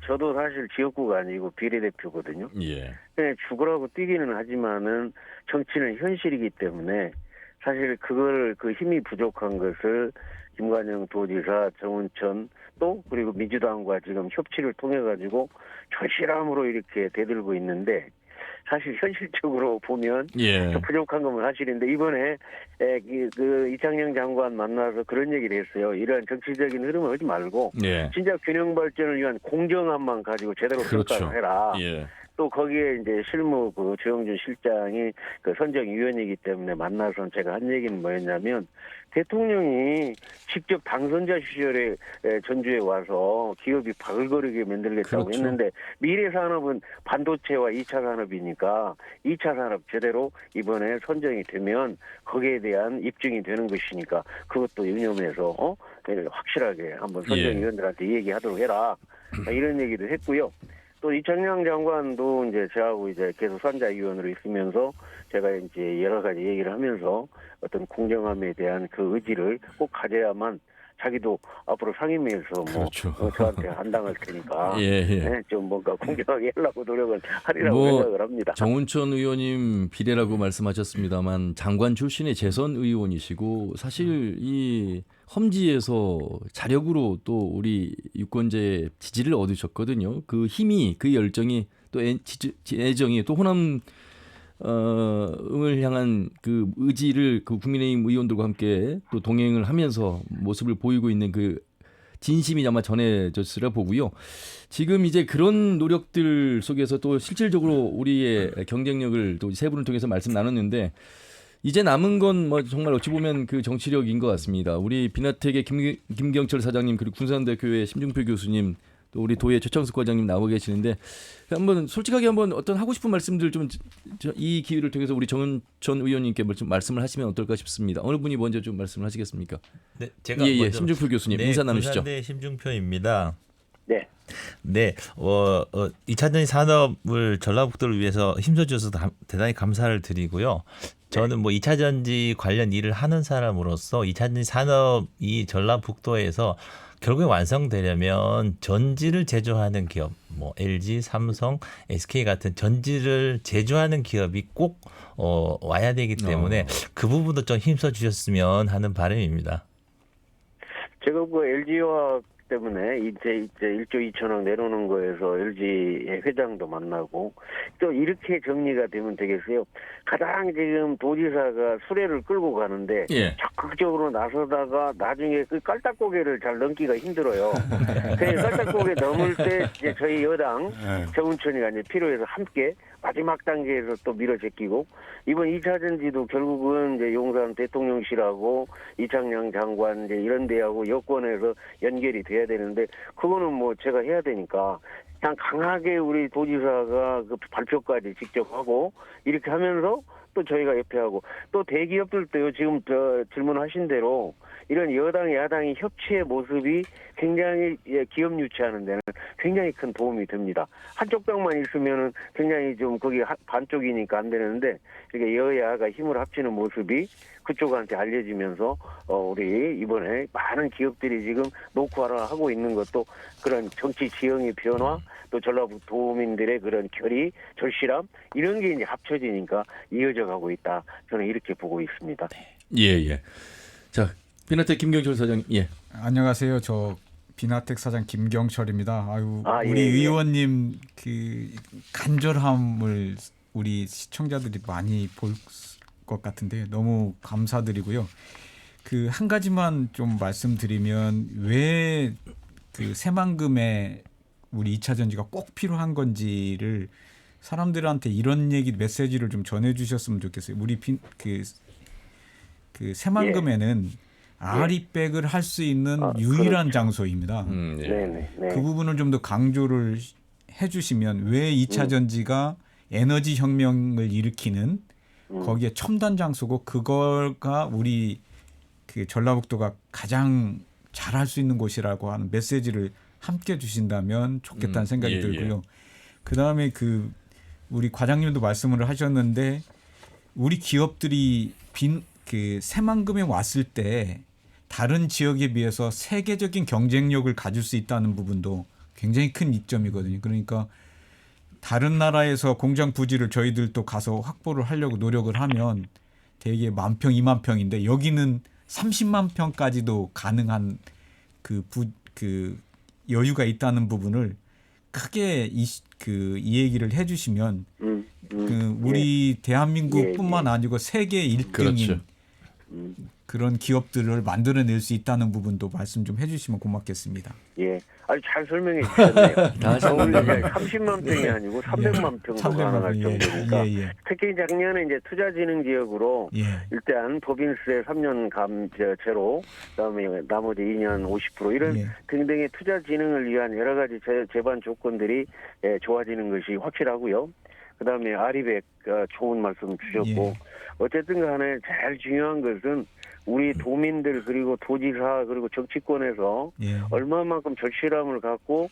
저도 사실 지역구가 아니고 비례대표거든요. 예. 그냥 죽으라고 뛰기는 하지만은 정치는 현실이기 때문에 사실 그 힘이 부족한 것을 김관영 도지사, 정운천 또 그리고 민주당과 지금 협치를 통해 가지고 절실함으로 이렇게 대들고 있는데 사실 현실적으로 보면 좀 부족한 건 사실인데 이번에 그 이창영 장관 만나서 그런 얘기를 했어요. 이러한 정치적인 흐름을 하지 말고 진짜 균형 발전을 위한 공정함만 가지고 제대로 평가를 해라. 또 거기에 이제 실무 그 조영준 실장이 그 선정위원이기 때문에 만나서 제가 한 얘기는 뭐였냐면 대통령이 직접 당선자 시절에 전주에 와서 기업이 바글거리게 만들겠다고 했는데 미래 산업은 반도체와 2차 산업이니까 2차 산업 제대로 이번에 선정이 되면 거기에 대한 입증이 되는 것이니까 그것도 유념해서 확실하게 한번 선정위원들한테 얘기하도록 해라. 이런 얘기도 했고요. 또 이창양 장관도 이제 저하고 이제 계속 선자위원으로 있으면서 제가 이제 여러 가지 얘기를 하면서 어떤 공정함에 대한 그 의지를 꼭 가져야만 자기도 앞으로 상임위에서 뭐 그렇죠. 저한테 안 당할 테니까 예, 예. 네, 좀 뭔가 공정하게 하려고 노력을 하리라고 뭐 생각을 합니다. 정운천 의원님 비례라고 말씀하셨습니다만 장관 출신의 재선 의원이시고 사실 이 험지에서 자력으로 또 우리 유권자의 지지를 얻으셨거든요. 그 힘이 그 열정이 또 애정이 또 호남 을 향한 그 의지를 그 국민의힘 의원들과 함께 또 동행을 하면서 모습을 보이고 있는 그 진심이 아마 전해졌으라 보고요. 지금 이제 그런 노력들 속에서 또 실질적으로 우리의 경쟁력을 또 세 분을 통해서 말씀 나눴는데 이제 남은 건 뭐 정말 어찌 보면 그 정치력인 것 같습니다. 우리 비나텍의 김경철 사장님 그리고 군산대교의 심중표 교수님 또 우리 도의 최창숙 과장님 나오고 계시는데 한번 솔직하게 한번 어떤 하고 싶은 말씀들 좀 이 기회를 통해서 우리 정은천 의원님께 좀 말씀을 하시면 어떨까 싶습니다. 어느 분이 먼저 좀 말씀을 하시겠습니까? 네, 제가 예, 먼저 심중표 교수님 인사 나누시죠. 군산대 심중표입니다. 네. 네, 2차전지 산업을 전라북도를 위해서 힘써주셔서 대단히 감사를 드리고요. 저는 뭐 2차전지 관련 일을 하는 사람으로서 2차전지 산업이 전라북도에서 결국에 완성되려면 전지를 제조하는 기업, 뭐 LG, 삼성, SK 같은 전지를 제조하는 기업이 꼭 와야 되기 때문에 그 부분도 좀 힘써 주셨으면 하는 바람입니다. 제가 그 LG화학 때문에 이제 1조 2천억 내놓는 거에서 LG의 회장도 만나고 또 이렇게 정리가 되면 되겠어요. 가장 지금 도지사가 수레를 끌고 가는데 예. 적극적으로 나서다가 나중에 그 깔딱고개를 잘 넘기가 힘들어요. 그 깔딱고개 넘을 때 이제 저희 여당 정운천이가 이제 필요해서 함께 마지막 단계에서 또 밀어제끼고 이번 2차 전지도 결국은 이제 용산 대통령실하고 이창양 장관 이제 이런 데하고 여권에서 연결이 돼야 되는데 그거는 뭐 제가 해야 되니까 그냥 강하게 우리 도지사가 그 발표까지 직접 하고 이렇게 하면서 또 저희가 옆에 하고 또 대기업들도요 지금 질문하신 대로 이런 여당 야당이 협치의 모습이 굉장히 기업 유치하는 데는 굉장히 큰 도움이 됩니다. 한쪽 당만 있으면은 굉장히 좀 거기 반쪽이니까 안 되는데 이렇게 여야가 힘을 합치는 모습이 그쪽한테 알려지면서 우리 이번에 많은 기업들이 지금 녹화를 하고 있는 것도 그런 정치 지형의 변화 또 전라북도민들의 그런 결의, 절실함 이런 게 이제 합쳐지니까 이어져 가고 있다. 저는 이렇게 보고 있습니다. 예, 예. 자, 비나텍 김경철 사장님. 예. 안녕하세요. 저 비나텍 사장 김경철입니다. 아유, 예, 우리 예. 의원님 그 간절함을 우리 시청자들이 많이 볼 것 같은데 너무 감사드리고요. 그 한 가지만 좀 말씀드리면 왜 그 새만금에 우리 2차 전지가 꼭 필요한 건지를 사람들한테 이런 얘기 메시지를 좀 전해주셨으면 좋겠어요. 우리 그 새만금에는 아리백을 할 수 있는 유일한 그렇죠. 장소입니다. 예. 네네. 네. 그 부분을 좀 더 강조를 해주시면 왜 2차 전지가 에너지 혁명을 일으키는 거기에 첨단 장소고 그거가 우리 그 전라북도가 가장 잘할 수 있는 곳이라고 하는 메시지를 함께 주신다면 좋겠다는 생각이 예, 들고요. 그다음에 그 우리 과장님도 말씀을 하셨는데 우리 기업들이 그 새만금에 왔을 때 다른 지역에 비해서 세계적인 경쟁력을 가질 수 있다는 부분도 굉장히 큰 이점이거든요. 그러니까 다른 나라에서 공장 부지를 저희들도 가서 확보를 하려고 노력을 하면 대개 10,000평, 20,000평인데 여기는 30만 평까지도 가능한 그 여유가 있다는 부분을 크게 이 얘기를 해주시면 그 우리 대한민국뿐만 아니고 세계 1등인 그렇죠. 그런 기업들을 만들어낼 수 있다는 부분도 말씀 좀 해주시면 고맙겠습니다. 예, 아주 잘 설명해 주셨네요. 다 하셨는데. 이제 30만 평이 아니고 300만 평도 300만 가능할 평, 정도니까. 예. 특히 작년에 이제 투자진흥 지역으로 예. 일단 법인세 3년 제로, 그다음에 나머지 2년 50% 이런 예. 등등의 투자 진흥을 위한 여러 가지 제반 조건들이 좋아지는 것이 확실하고요. 그다음에 아리백 좋은 말씀 주셨고 예. 어쨌든 간에 제일 중요한 것은 우리 도민들 그리고 도지사 그리고 정치권에서 예. 얼마만큼 절실함을 갖고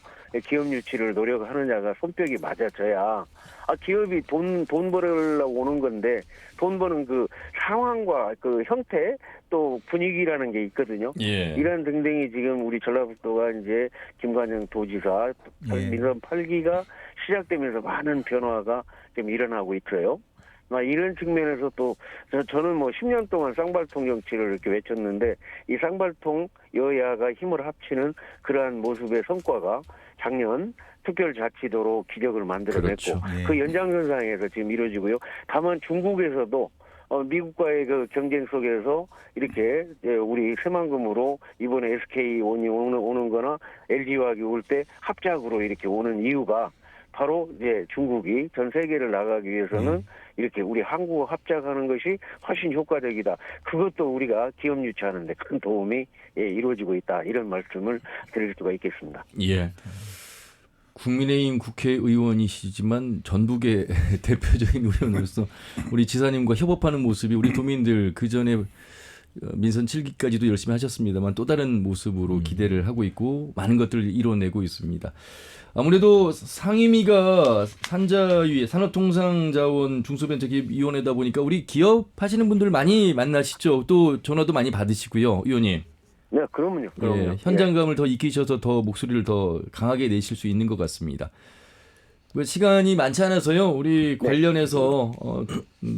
기업 유치를 노력하느냐가 손뼉이 맞아져야 기업이 돈 벌으려고 오는 건데 돈 버는 그 상황과 그 형태 또 분위기라는 게 있거든요. 예. 이런 등등이 지금 우리 전라북도가 이제 김관영 도지사 예. 민선 8기가 시작되면서 많은 변화가 좀 일어나고 있어요. 이런 측면에서 또 저는 뭐 10년 동안 쌍발통 정치를 이렇게 외쳤는데 이 쌍발통 여야가 힘을 합치는 그러한 모습의 성과가 작년 특별자치도로 기적을 만들어냈고 그렇죠. 예. 그 연장선상에서 지금 이루어지고요. 다만 중국에서도 미국과의 그 경쟁 속에서 이렇게 우리 새만금으로 이번에 SK온이 오는 거나 LG화학이 올 때 합작으로 이렇게 오는 이유가 바로 이제 중국이 전 세계를 나가기 위해서는 이렇게 우리 한국어 합작하는 것이 훨씬 효과적이다. 그것도 우리가 기업 유치하는 데 큰 도움이 이루어지고 있다. 이런 말씀을 드릴 수가 있겠습니다. 예. 국민의힘 국회의원이시지만 전북의 대표적인 의원으로서 우리 지사님과 협업하는 모습이 우리 도민들 그 전에 민선 7기까지도 열심히 하셨습니다만 또 다른 모습으로 기대를 하고 있고 많은 것들을 이뤄내고 있습니다. 아무래도 상임위가 산자위 산업통상자원 중소벤처기업위원회다 보니까 우리 기업 하시는 분들 많이 만나시죠. 또 전화도 많이 받으시고요, 의원님. 네, 그러면요. 예, 현장감을 더 익히셔서 더 목소리를 더 강하게 내실 수 있는 것 같습니다. 시간이 많지 않아서요. 우리 관련해서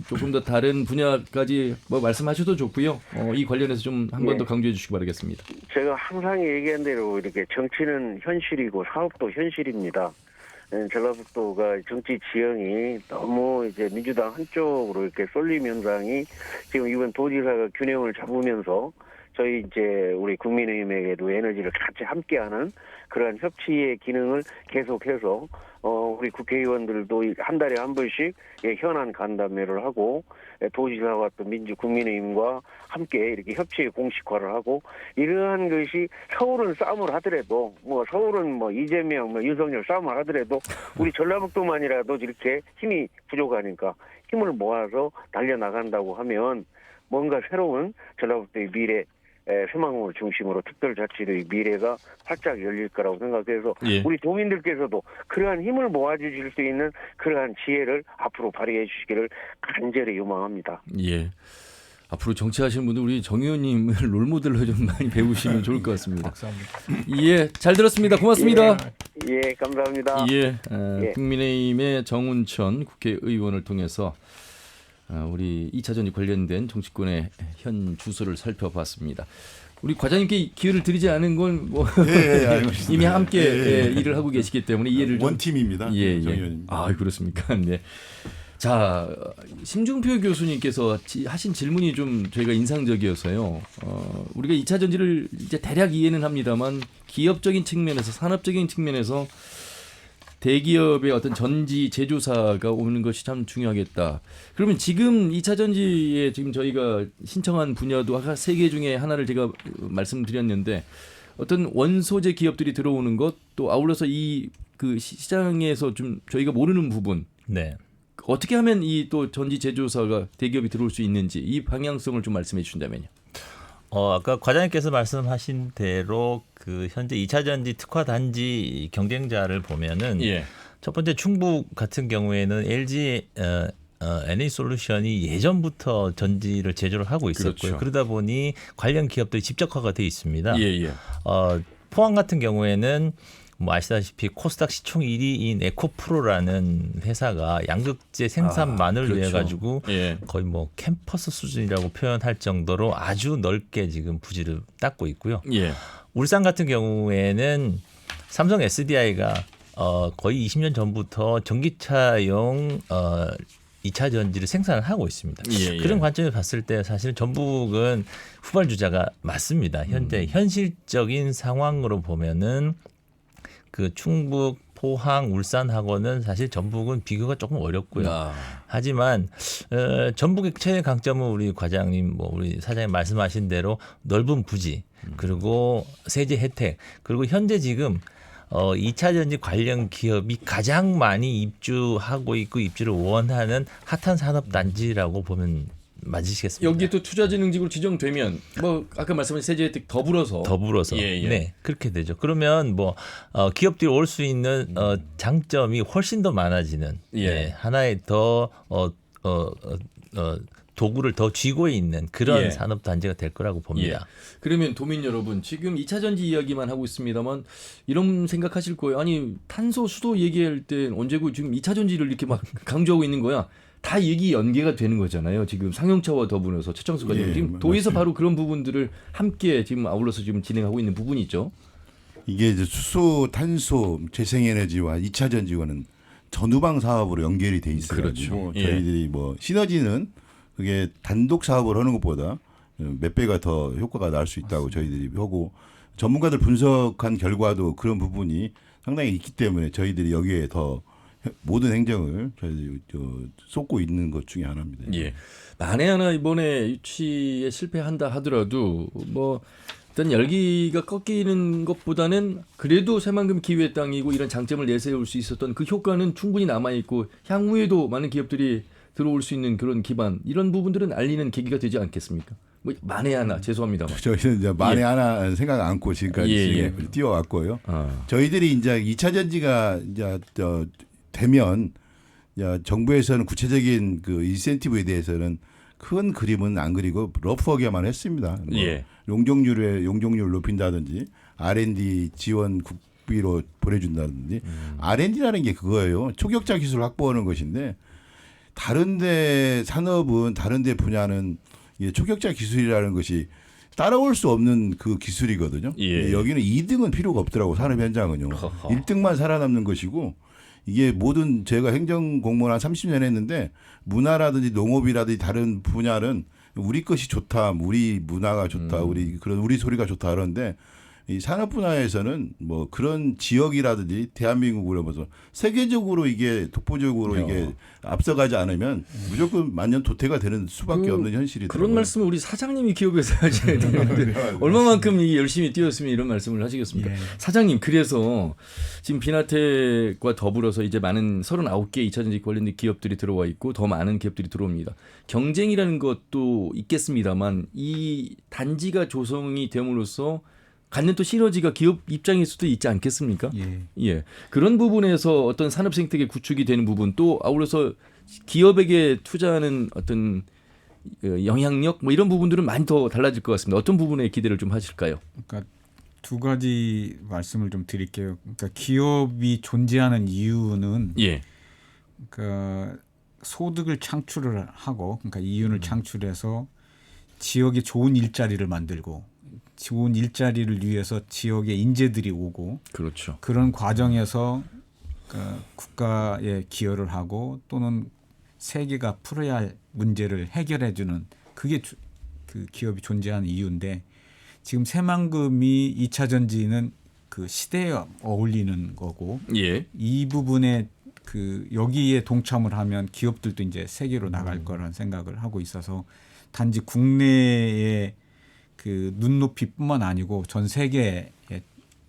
조금 더 다른 분야까지 뭐 말씀하셔도 좋고요. 이 관련해서 좀 한 번 더 강조해 주시기 바라겠습니다. 제가 항상 얘기한 대로 이렇게 정치는 현실이고 사업도 현실입니다. 전라북도가 정치 지형이 너무 이제 민주당 한쪽으로 이렇게 쏠림 현상이 지금 이번 도지사가 균형을 잡으면서 저희 이제 우리 국민의힘에게도 에너지를 같이 함께하는 그러한 협치의 기능을 계속해서 우리 국회의원들도 한 달에 한 번씩 현안 간담회를 하고 도지사와 또 국민의힘과 함께 이렇게 협치의 공식화를 하고 이러한 것이 서울은 싸움을 하더라도 서울은 이재명 윤석열 싸움을 하더라도 우리 전라북도만이라도 이렇게 힘이 부족하니까 힘을 모아서 달려나간다고 하면 뭔가 새로운 전라북도의 미래 새만금을 중심으로 특별자치도의 미래가 활짝 열릴 거라고 생각해서 우리 도민들께서도 그러한 힘을 모아주실 수 있는 그러한 지혜를 앞으로 발휘해 주시기를 간절히 요망합니다. 예. 앞으로 정치하시는 분들 우리 정 의원님을 롤모델로 좀 많이 배우시면 좋을 것 같습니다. 예, 잘 들었습니다. 고맙습니다. 예, 감사합니다. 예, 국민의힘의 정운천 국회의원을 통해서 우리 2차 전지 관련된 정치권의 현 주소를 살펴봤습니다. 우리 과장님께 기회를 드리지 않은 건 이미 함께 일을 하고 계시기 때문에 이해를 좀. 원팀입니다. 정 의원님. 그렇습니까? 네. 자, 심중표 교수님께서 하신 질문이 좀 저희가 인상적이어서요. 우리가 2차 전지를 이제 대략 이해는 합니다만 기업적인 측면에서 산업적인 측면에서 대기업의 어떤 전지 제조사가 오는 것이 참 중요하겠다. 그러면 지금 2차 전지에 지금 저희가 신청한 분야도 아까 3개 중에 하나를 제가 말씀드렸는데 어떤 원소재 기업들이 들어오는 것 또 아울러서 이 그 시장에서 좀 저희가 모르는 부분. 네. 어떻게 하면 이 또 전지 제조사가 대기업이 들어올 수 있는지 이 방향성을 좀 말씀해 주신다면요. 아까 과장님께서 말씀하신 대로 그 현재 2차 전지 특화 단지 경쟁자를 보면은 첫 번째 충북 같은 경우에는 LG NA솔루션이 예전부터 전지를 제조를 하고 있었고요. 그렇죠. 그러다 보니 관련 기업들이 집적화가 돼 있습니다. 포항 같은 경우에는 아시다시피 코스닥 시총 1위인 에코프로라는 회사가 양극재 생산만을 위해 가지고 거의 캠퍼스 수준이라고 표현할 정도로 아주 넓게 지금 부지를 닦고 있고요. 울산 같은 경우에는 삼성 SDI가 거의 20년 전부터 전기차용 2차 전지를 생산을 하고 있습니다. 그런 관점에서 봤을 때 사실 전북은 후발주자가 맞습니다. 현재 현실적인 상황으로 보면은 그 충북, 포항, 울산하고는 사실 전북은 비교가 조금 어렵고요. 하지만 전북의 최대 강점은 우리 과장님, 우리 사장님 말씀하신 대로 넓은 부지, 그리고 세제 혜택, 그리고 현재 지금 2차 전지 관련 기업이 가장 많이 입주하고 있고 입주를 원하는 핫한 산업 단지라고 보면 맞으시겠습니다. 여기에 또 투자진흥직으로 지정되면 뭐 아까 말씀하신 세제 혜택 더불어서 예. 네, 그렇게 되죠. 그러면 뭐 기업들이 올 수 있는 장점이 훨씬 더 많아지는 하나의 더 도구를 더 쥐고 있는 그런 산업 단지가 될 거라고 봅니다. 그러면 도민 여러분 지금 2차 전지 이야기만 하고 있습니다만 이런 생각하실 거예요. 아니 탄소 수도 얘기할 때 언제고 지금 2차 전지를 이렇게 막 강조하고 있는 거야. 다 얘기 연계가 되는 거잖아요. 지금 상용차와 더불어서 최창수 과장님 지금 도에서 바로 그런 부분들을 함께 지금 아울러서 지금 진행하고 있는 부분이 있죠. 이게 이제 수소, 탄소, 재생에너지와 2차 전지와는 전후방 사업으로 연결이 돼 있어요. 그렇죠. 저희들이 뭐 시너지는 그게 단독 사업을 하는 것보다 몇 배가 더 효과가 날 수 있다고 저희들이 하고 전문가들 분석한 결과도 그런 부분이 상당히 있기 때문에 저희들이 여기에 더 모든 행정을 저희들이 쏟고 있는 것 중에 하나입니다. 만에 하나 이번에 유치에 실패한다 하더라도 뭐 일단 열기가 꺾이는 것보다는 그래도 새만금 기회의 땅이고 이런 장점을 내세울 수 있었던 그 효과는 충분히 남아있고 향후에도 많은 기업들이 들어올 수 있는 그런 기반 이런 부분들은 알리는 계기가 되지 않겠습니까? 뭐 만에 하나 죄송합니다만 저희는 이제 만에 하나 생각 않고 지금까지 뛰어왔고요. 저희들이 이제 2차 전지가 이제 되면 정부에서는 구체적인 그 인센티브에 대해서는 큰 그림은 안 그리고 러프하게만 했습니다. 뭐 용적률을 높인다든지 R&D 지원 국비로 보내준다든지 R&D라는 게 그거예요. 초격자 기술 확보하는 것인데 다른데 산업은 다른데 분야는 초격자 기술이라는 것이 따라올 수 없는 그 기술이거든요. 여기는 2등은 필요가 없더라고 산업 현장은요. 1등만 살아남는 것이고 이게 모든 제가 행정 공무원 한 30년 했는데 문화라든지 농업이라든지 다른 분야는 우리 것이 좋다, 우리 문화가 좋다, 우리 소리가 좋다 그러는데 이 산업 분야에서는 뭐 그런 지역이라든지 대한민국으로 봐서 세계적으로 이게 독보적으로 이게 앞서가지 않으면 무조건 만년 도태가 되는 수밖에 없는 현실이더라고요. 그런 말씀을 우리 사장님이 기업에서 하셔야 되는데 얼마만큼 열심히 뛰었으면 이런 말씀을 하시겠습니까? 사장님 그래서 지금 비나텍과 더불어서 이제 많은 39개 2차 전지 관련된 기업들이 들어와 있고 더 많은 기업들이 들어옵니다. 경쟁이라는 것도 있겠습니다만 이 단지가 조성이 됨으로써 갖는 또 시너지가 기업 입장일 수도 있지 않겠습니까? 그런 부분에서 어떤 산업 생태계 구축이 되는 부분 또 아울러서 기업에게 투자하는 어떤 영향력 뭐 이런 부분들은 많이 더 달라질 것 같습니다. 어떤 부분에 기대를 좀 하실까요? 그러니까 두 가지 말씀을 좀 드릴게요. 그러니까 기업이 존재하는 이유는 그러니까 소득을 창출을 하고 그러니까 이윤을 창출해서 지역에 좋은 일자리를 만들고 좋은 일자리를 위해서 지역에 인재들이 오고 그렇죠. 그런 과정에서 국가에 기여를 하고 또는 세계가 풀어야 할 문제를 해결해 주는 그게 그 기업이 존재하는 이유인데 지금 새만금이 2차 전지는 그 시대에 어울리는 거고 이 부분에 그 여기에 동참을 하면 기업들도 이제 세계로 나갈 거라는 생각을 하고 있어서 단지 국내에 그 눈높이뿐만 아니고 전 세계에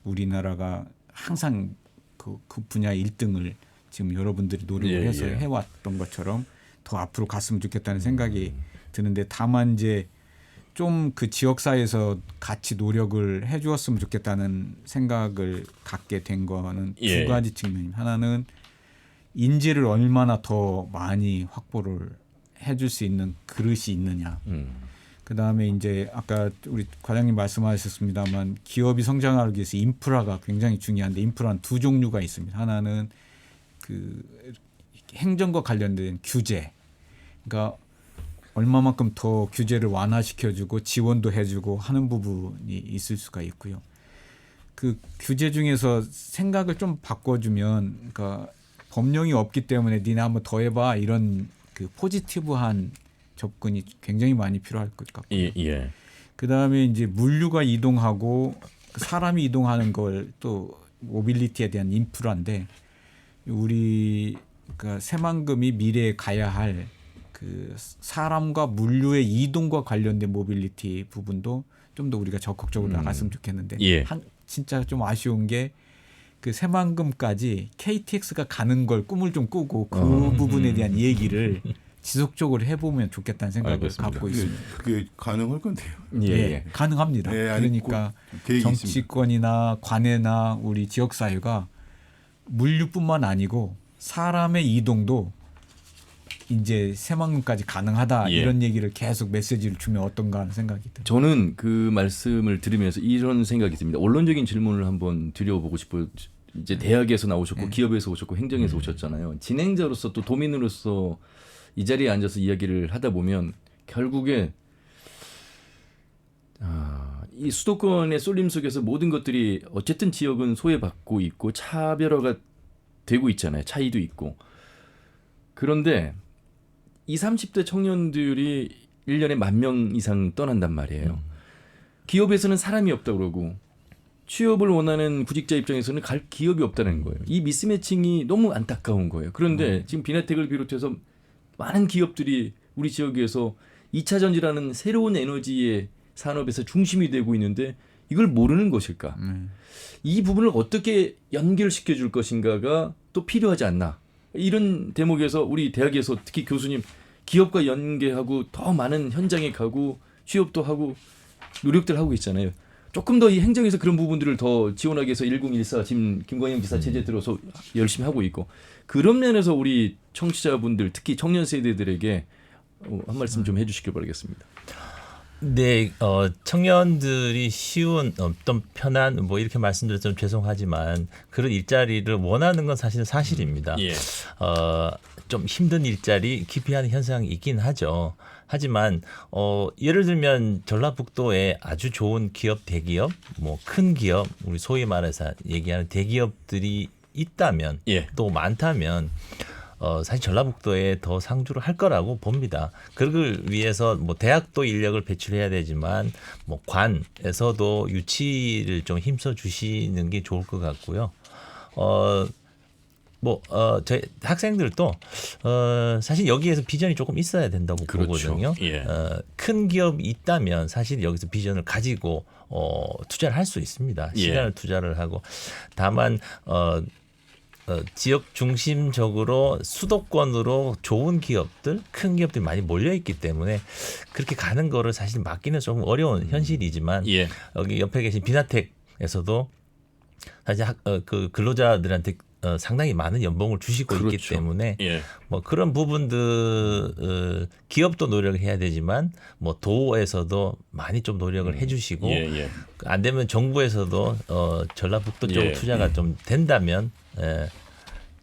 우리나라가 항상 그 분야 1등을 지금 여러분들이 노력을 해서 해왔던 것처럼 더 앞으로 갔으면 좋겠다는 생각이 드는데 다만 이제 좀 그 지역사회에서 같이 노력을 해주었으면 좋겠다는 생각을 갖게 된 거는 두 가지 측면입니다. 하나는 인재를 얼마나 더 많이 확보를 해줄 수 있는 그릇이 있느냐. 그다음에 이제 아까 우리 과장님 말씀하셨습니다만 기업이 성장하기 위해서 인프라가 굉장히 중요한데 인프라는 두 종류가 있습니다. 하나는 그 행정과 관련된 규제. 그러니까 얼마만큼 더 규제를 완화시켜주고 지원도 해주고 하는 부분이 있을 수가 있고요. 그 규제 중에서 생각을 좀 바꿔주면 그러니까 법령이 없기 때문에 니네 한번 더 해봐 이런 그 포지티브한 접근이 굉장히 많이 필요할 것 같고요. 그다음에 이제 물류가 이동하고 사람이 이동하는 걸 또 모빌리티에 대한 인프라인데 우리 그러니까 새만금이 미래에 가야 할 그 사람과 물류의 이동과 관련된 모빌리티 부분도 좀 더 우리가 적극적으로 나갔으면 좋겠는데 진짜 좀 아쉬운 게 그 새만금까지 KTX가 가는 걸 꿈을 좀 꾸고 그 부분에 대한 얘기를 지속적으로 해보면 좋겠다는 생각을 알겠습니다. 갖고 그게, 있습니다. 그게 가능할 건데요. 예, 가능합니다. 예, 아니, 그러니까 계획이 있습니다. 정치권이나 관내나 우리 지역 사회가 물류뿐만 아니고 사람의 이동도 이제 새만금까지 가능하다 예. 이런 얘기를 계속 메시지를 주면 어떤가 하는 생각이 듭니다. 저는 그 말씀을 들으면서 이런 생각이 듭니다. 원론적인 질문을 한번 드려보고 싶어요. 이제 대학에서 나오셨고 기업에서 오셨고 행정에서 오셨잖아요. 진행자로서 또 도민으로서 이 자리에 앉아서 이야기를 하다 보면 결국에 이 수도권의 쏠림 속에서 모든 것들이 어쨌든 지역은 소외받고 있고 차별화가 되고 있잖아요. 차이도 있고. 그런데 20, 30대 청년들이 1년에 10,000명 이상 떠난단 말이에요. 기업에서는 사람이 없다고 그러고 취업을 원하는 구직자 입장에서는 갈 기업이 없다는 거예요. 이 미스매칭이 너무 안타까운 거예요. 그런데 지금 비나텍을 비롯해서 많은 기업들이 우리 지역에서 2차 전지라는 새로운 에너지의 산업에서 중심이 되고 있는데 이걸 모르는 것일까? 이 부분을 어떻게 연결시켜 줄 것인가가 또 필요하지 않나? 이런 대목에서 우리 대학에서 특히 교수님 기업과 연계하고 더 많은 현장에 가고 취업도 하고 노력들 하고 있잖아요. 조금 더 이 행정에서 그런 부분들을 더 지원하기 위해서 1014 지금 김광영 지사 체제 들어서 열심히 하고 있고 그런 면에서 우리 청취자분들 특히 청년 세대들에게 한 말씀 좀 해주시길 바라겠습니다. 네, 청년들이 쉬운 어떤 편한 뭐 이렇게 말씀드려서 좀 죄송하지만 그런 일자리를 원하는 건 사실은 사실입니다. 예. 좀 힘든 일자리 기피하는 현상이 있긴 하죠. 하지만 예를 들면 전라북도에 아주 좋은 기업, 대기업, 뭐 큰 기업, 우리 소위 말해서 얘기하는 대기업들이 있다면 예. 또 많다면 사실 전라북도에 더 상주를 할 거라고 봅니다. 그걸 위해서 뭐 대학도 인력을 배출해야 되지만 뭐 관에서도 유치를 좀 힘써 주시는 게 좋을 것 같고요. 저희 학생들도 사실 여기에서 비전이 조금 있어야 된다고 그렇죠. 보거든요. 예. 큰 기업이 있다면 사실 여기서 비전을 가지고 투자를 할 수 있습니다. 예. 시간을 투자를 하고 다만 지역 중심적으로 수도권으로 좋은 기업들, 큰 기업들이 많이 몰려 있기 때문에 그렇게 가는 거를 사실 막기는 조금 어려운 현실이지만 예. 여기 옆에 계신 비나텍에서도 사실 그 근로자들한테 상당히 많은 연봉을 주시고 있기 그렇죠. 때문에 예. 뭐 그런 부분들 기업도 노력을 해야 되지만 뭐 도에서도 많이 좀 노력을 해주시고 예. 안 되면 정부에서도 전라북도 쪽으로 예. 투자가 좀 된다면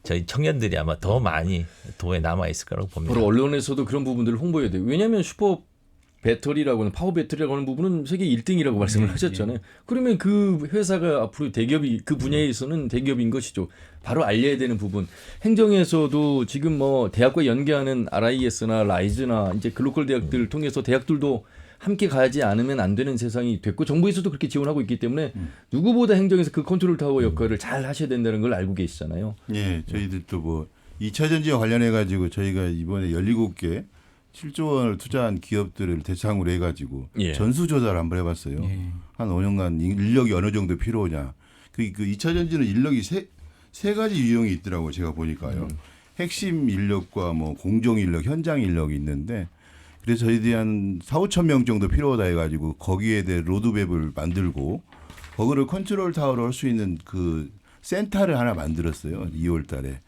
저희 청년들이 아마 더 많이 도에 남아 있을 거라고 봅니다. 바로 언론에서도 그런 부분들을 홍보해야 돼요. 왜냐하면 슈퍼 배터리라고 하는 파워 배터리라고 하는 부분은 세계 1등이라고 말씀을 하셨잖아요. 그러면 그 회사가 앞으로 대기업이 그 분야에서는 대기업인 것이죠. 바로 알려야 되는 부분. 행정에서도 지금 뭐 대학과 연계하는 RIS나 라이즈나 이제 글로컬 대학들을 통해서 대학들도 함께 가지 않으면 안 되는 세상이 됐고 정부에서도 그렇게 지원하고 있기 때문에 누구보다 행정에서 그 컨트롤 타워 역할을 잘 하셔야 된다는 걸 알고 계시잖아요. 예, 저희들도 뭐 2차 전지와 관련해 가지고 저희가 이번에 17개 7조 원을 투자한 기업들을 대상으로 해가지고 예. 전수조사를 한번 해봤어요. 한 5년간 인력이 어느 정도 필요하냐. 그 2차 전지는 인력이 세 가지 유형이 있더라고요. 제가 보니까요. 핵심 인력과 뭐 공정 인력, 현장 인력이 있는데 그래서 저희들이 한 4,5천 명 정도 필요하다 해가지고 거기에 대해 로드맵을 만들고 거기를 컨트롤 타워로 할 수 있는 그 센터를 하나 만들었어요. 2월 달에.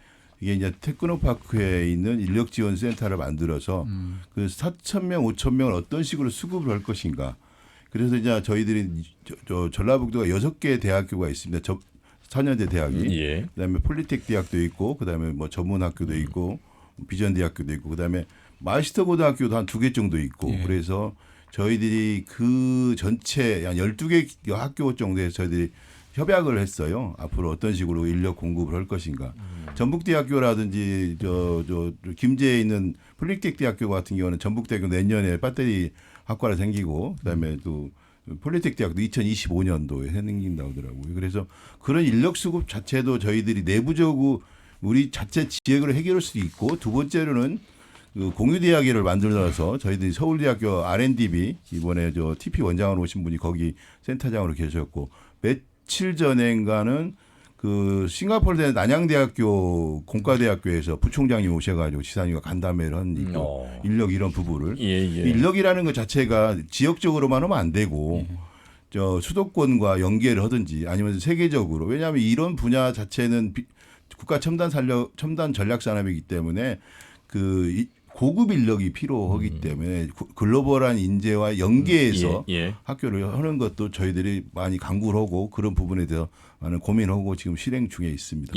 이게 이제 테크노파크에 있는 인력 지원 센터를 만들어서 그 4,000명, 5,000명을 어떤 식으로 수급을 할 것인가. 그래서 이제 저희들이 전라북도가 6개 대학교가 있습니다. 4년제 대학이. 예. 그다음에 폴리텍 대학도 있고 그다음에 뭐 전문학교도 있고 비전 대학교도 있고 그다음에 마스터 고등학교도 한 2개 정도 있고 그래서 저희들이 그 전체 한 12개 학교 정도에서 저희들이 협약을 했어요. 앞으로 어떤 식으로 인력 공급을 할 것인가. 전북대학교라든지 저 김제에 있는 폴리텍 대학교 같은 경우는 전북대학교 내년에 배터리 학과가 생기고 그다음에 또 폴리텍 대학도 2025년도에 생긴다고 하더라고요. 그래서 그런 인력 수급 자체도 저희들이 내부적으로 우리 자체 지역으로 해결할 수 있고 두 번째로는 그 공유대학교를 만들어서 저희들이 서울대학교 R&DB 이번에 저 TP 원장으로 오신 분이 거기 센터장으로 계셨고 며칠 전인가는 그 싱가포르대 난양대학교 공과대학교에서 부총장님 오셔가지고 지사님과 간담회를 한 인력 이런 부분을 인력이라는 것 자체가 지역적으로만 하면 안 되고 저 수도권과 연계를 하든지 아니면 세계적으로 왜냐하면 이런 분야 자체는 국가 첨단 전략 산업이기 때문에 그 고급 인력이 필요하기 때문에 글로벌한 인재와 연계해서 학교를 하는 것도 저희들이 많이 강구를 하고 그런 부분에 대해서 많은 고민하고 지금 실행 중에 있습니다.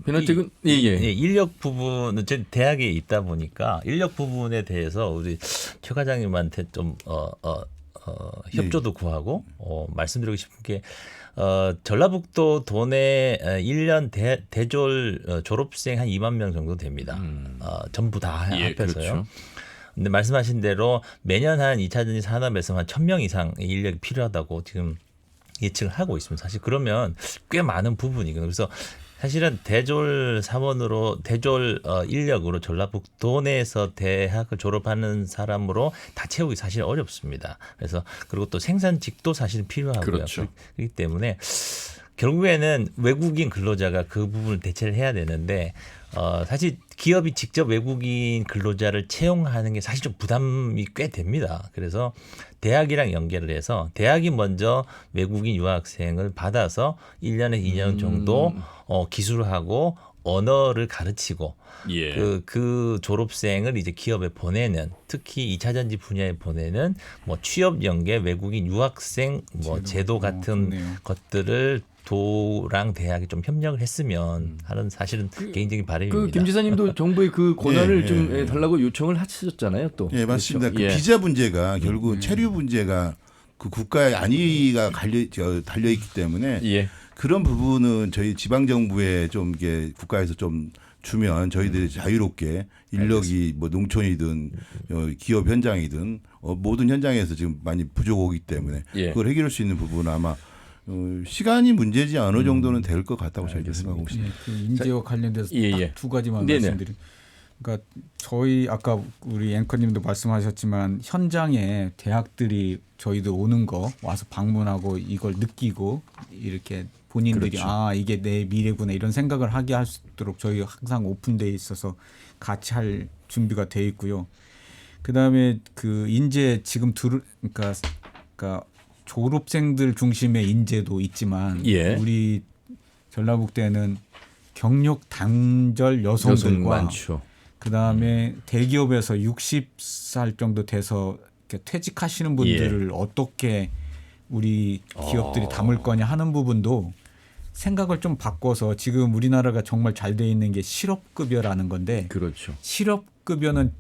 변호택은 인력 부분은 제 대학에 있다 보니까 인력 부분에 대해서 우리 최 과장님한테 좀 협조도 구하고 말씀드리고 싶은 게 전라북도 도내 1년 대졸 졸업생 한 2만 명 정도 됩니다. 전부 다 합해서요. 그렇죠. 근데 말씀하신 대로 매년 한 2차 전지 산업에서 한 1,000명 이상의 인력이 필요하다고 지금 예측을 하고 있습니다. 사실 그러면 꽤 많은 부분이거든요. 그래서 사실은 대졸 사원으로 대졸 인력으로 전라북도 내에서 대학을 졸업하는 사람으로 다 채우기 사실 어렵습니다. 그래서 그리고 또 생산직도 사실 필요하고요. 그렇죠. 그렇기 때문에 결국에는 외국인 근로자가 그 부분을 대체를 해야 되는데 사실 기업이 직접 외국인 근로자를 채용하는 게 사실 좀 부담이 꽤 됩니다. 그래서 대학이랑 연계를 해서 대학이 먼저 외국인 유학생을 받아서 1년에서 2년 정도 기술을 하고 언어를 가르치고 그 졸업생을 이제 기업에 보내는 특히 2차 전지 분야에 보내는 뭐 취업 연계 외국인 유학생 뭐 제도 같은 것들을 도랑 대학이 좀 협력을 했으면 하는 사실은 개인적인 바람입니다. 김 지사님도 정부의 그 권한을 좀 달라고 요청을 하셨잖아요, 또. 예, 맞습니다. 그렇죠? 그 비자 문제가 결국 체류 문제가 그 국가의 안위가 달려 있기 때문에 그런 부분은 저희 지방 정부에 좀 이게 국가에서 좀 주면 저희들이 자유롭게 인력이 뭐 농촌이든 기업 현장이든 모든 현장에서 지금 많이 부족하기 때문에 그걸 해결할 수 있는 부분은 아마 시간이 문제지 어느 정도는 될 것 같다고 저희가 생각하고 있습니다. 그 인재와 관련돼서 딱 두 가지만 말씀드리면, 그러니까 저희 아까 우리 앵커님도 말씀하셨지만 현장에 대학들이 저희들 오는 거 와서 방문하고 이걸 느끼고 이렇게 본인들이 이게 내 미래구나 이런 생각을 하게 할 수 있도록 저희 항상 오픈되어 있어서 같이 할 준비가 돼 있고요. 그다음에 그 인재 지금 그러니까 졸업생들 중심의 인재도 있지만 우리 전라북도에는 경력 단절 여성들과 그다음에 대기업에서 60살 정도 돼서 퇴직하시는 분들을 어떻게 우리 기업들이 담을 거냐 하는 부분도 생각을 좀 바꿔서 지금 우리나라가 정말 잘 돼 있는 게 실업급여라는 건데 실업급여는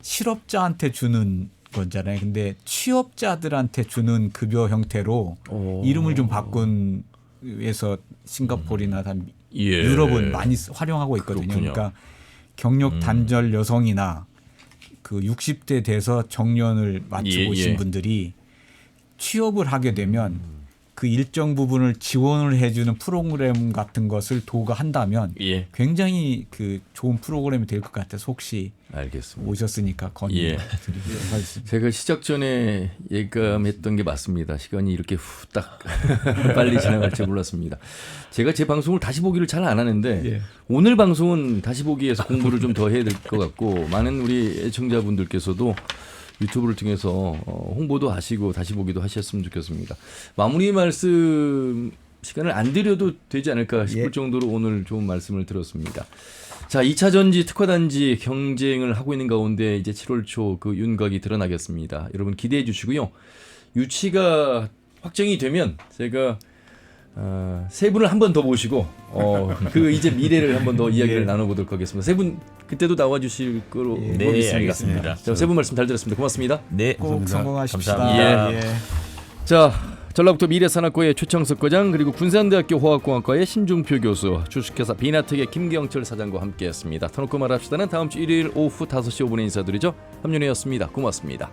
실업자한테 주는 거잖아요. 근데 취업자들한테 주는 급여 형태로 이름을 좀 바꾼 해서 싱가포르나 유럽은 많이 활용하고 있거든요. 그러니까 경력 단절 여성이나 그 60대 돼서 정년을 마치고 오신 분들이 취업을 하게 되면 그 일정 부분을 지원을 해주는 프로그램 같은 것을 도가 한다면 굉장히 그 좋은 프로그램이 될 것 같아서 혹시 오셨으니까 건의드리도록 하겠습니다. 제가 시작 전에 예감했던 게 맞습니다. 시간이 이렇게 후딱 빨리 지나갈 줄 몰랐습니다. 제가 제 방송을 다시 보기를 잘 안 하는데 오늘 방송은 다시 보기에서 공부를 좀 더 해야 될 것 같고 많은 우리 애청자분들께서도 유튜브를 통해서 홍보도 하시고 다시 보기도 하셨으면 좋겠습니다. 마무리 말씀 시간을 안 드려도 되지 않을까 싶을 정도로 오늘 좋은 말씀을 들었습니다. 자, 2차 전지 특화단지 경쟁을 하고 있는 가운데 이제 7월 초 그 윤곽이 드러나겠습니다. 여러분 기대해 주시고요. 유치가 확정이 되면 제가 세 분을 한 번 더 모시고 그 이제 미래를 한 번 더 이야기를 나눠보도록 하겠습니다. 세 분 그때도 나와주실 거로 믿습니다. 알겠습니다. 자, 세 분 말씀 잘 들었습니다. 고맙습니다. 네, 꼭 성공하십시다. 감사합니다. 자, 전라북도 미래산업고의 최창석 과장 그리고 군산대학교 화학공학과의 신중표 교수, 주식회사 비나텍의 김경철 사장과 함께했습니다. 터놓고 말합시다는 다음 주 일요일 오후 5시 5분에 인사드리죠. 함윤혜였습니다. 고맙습니다.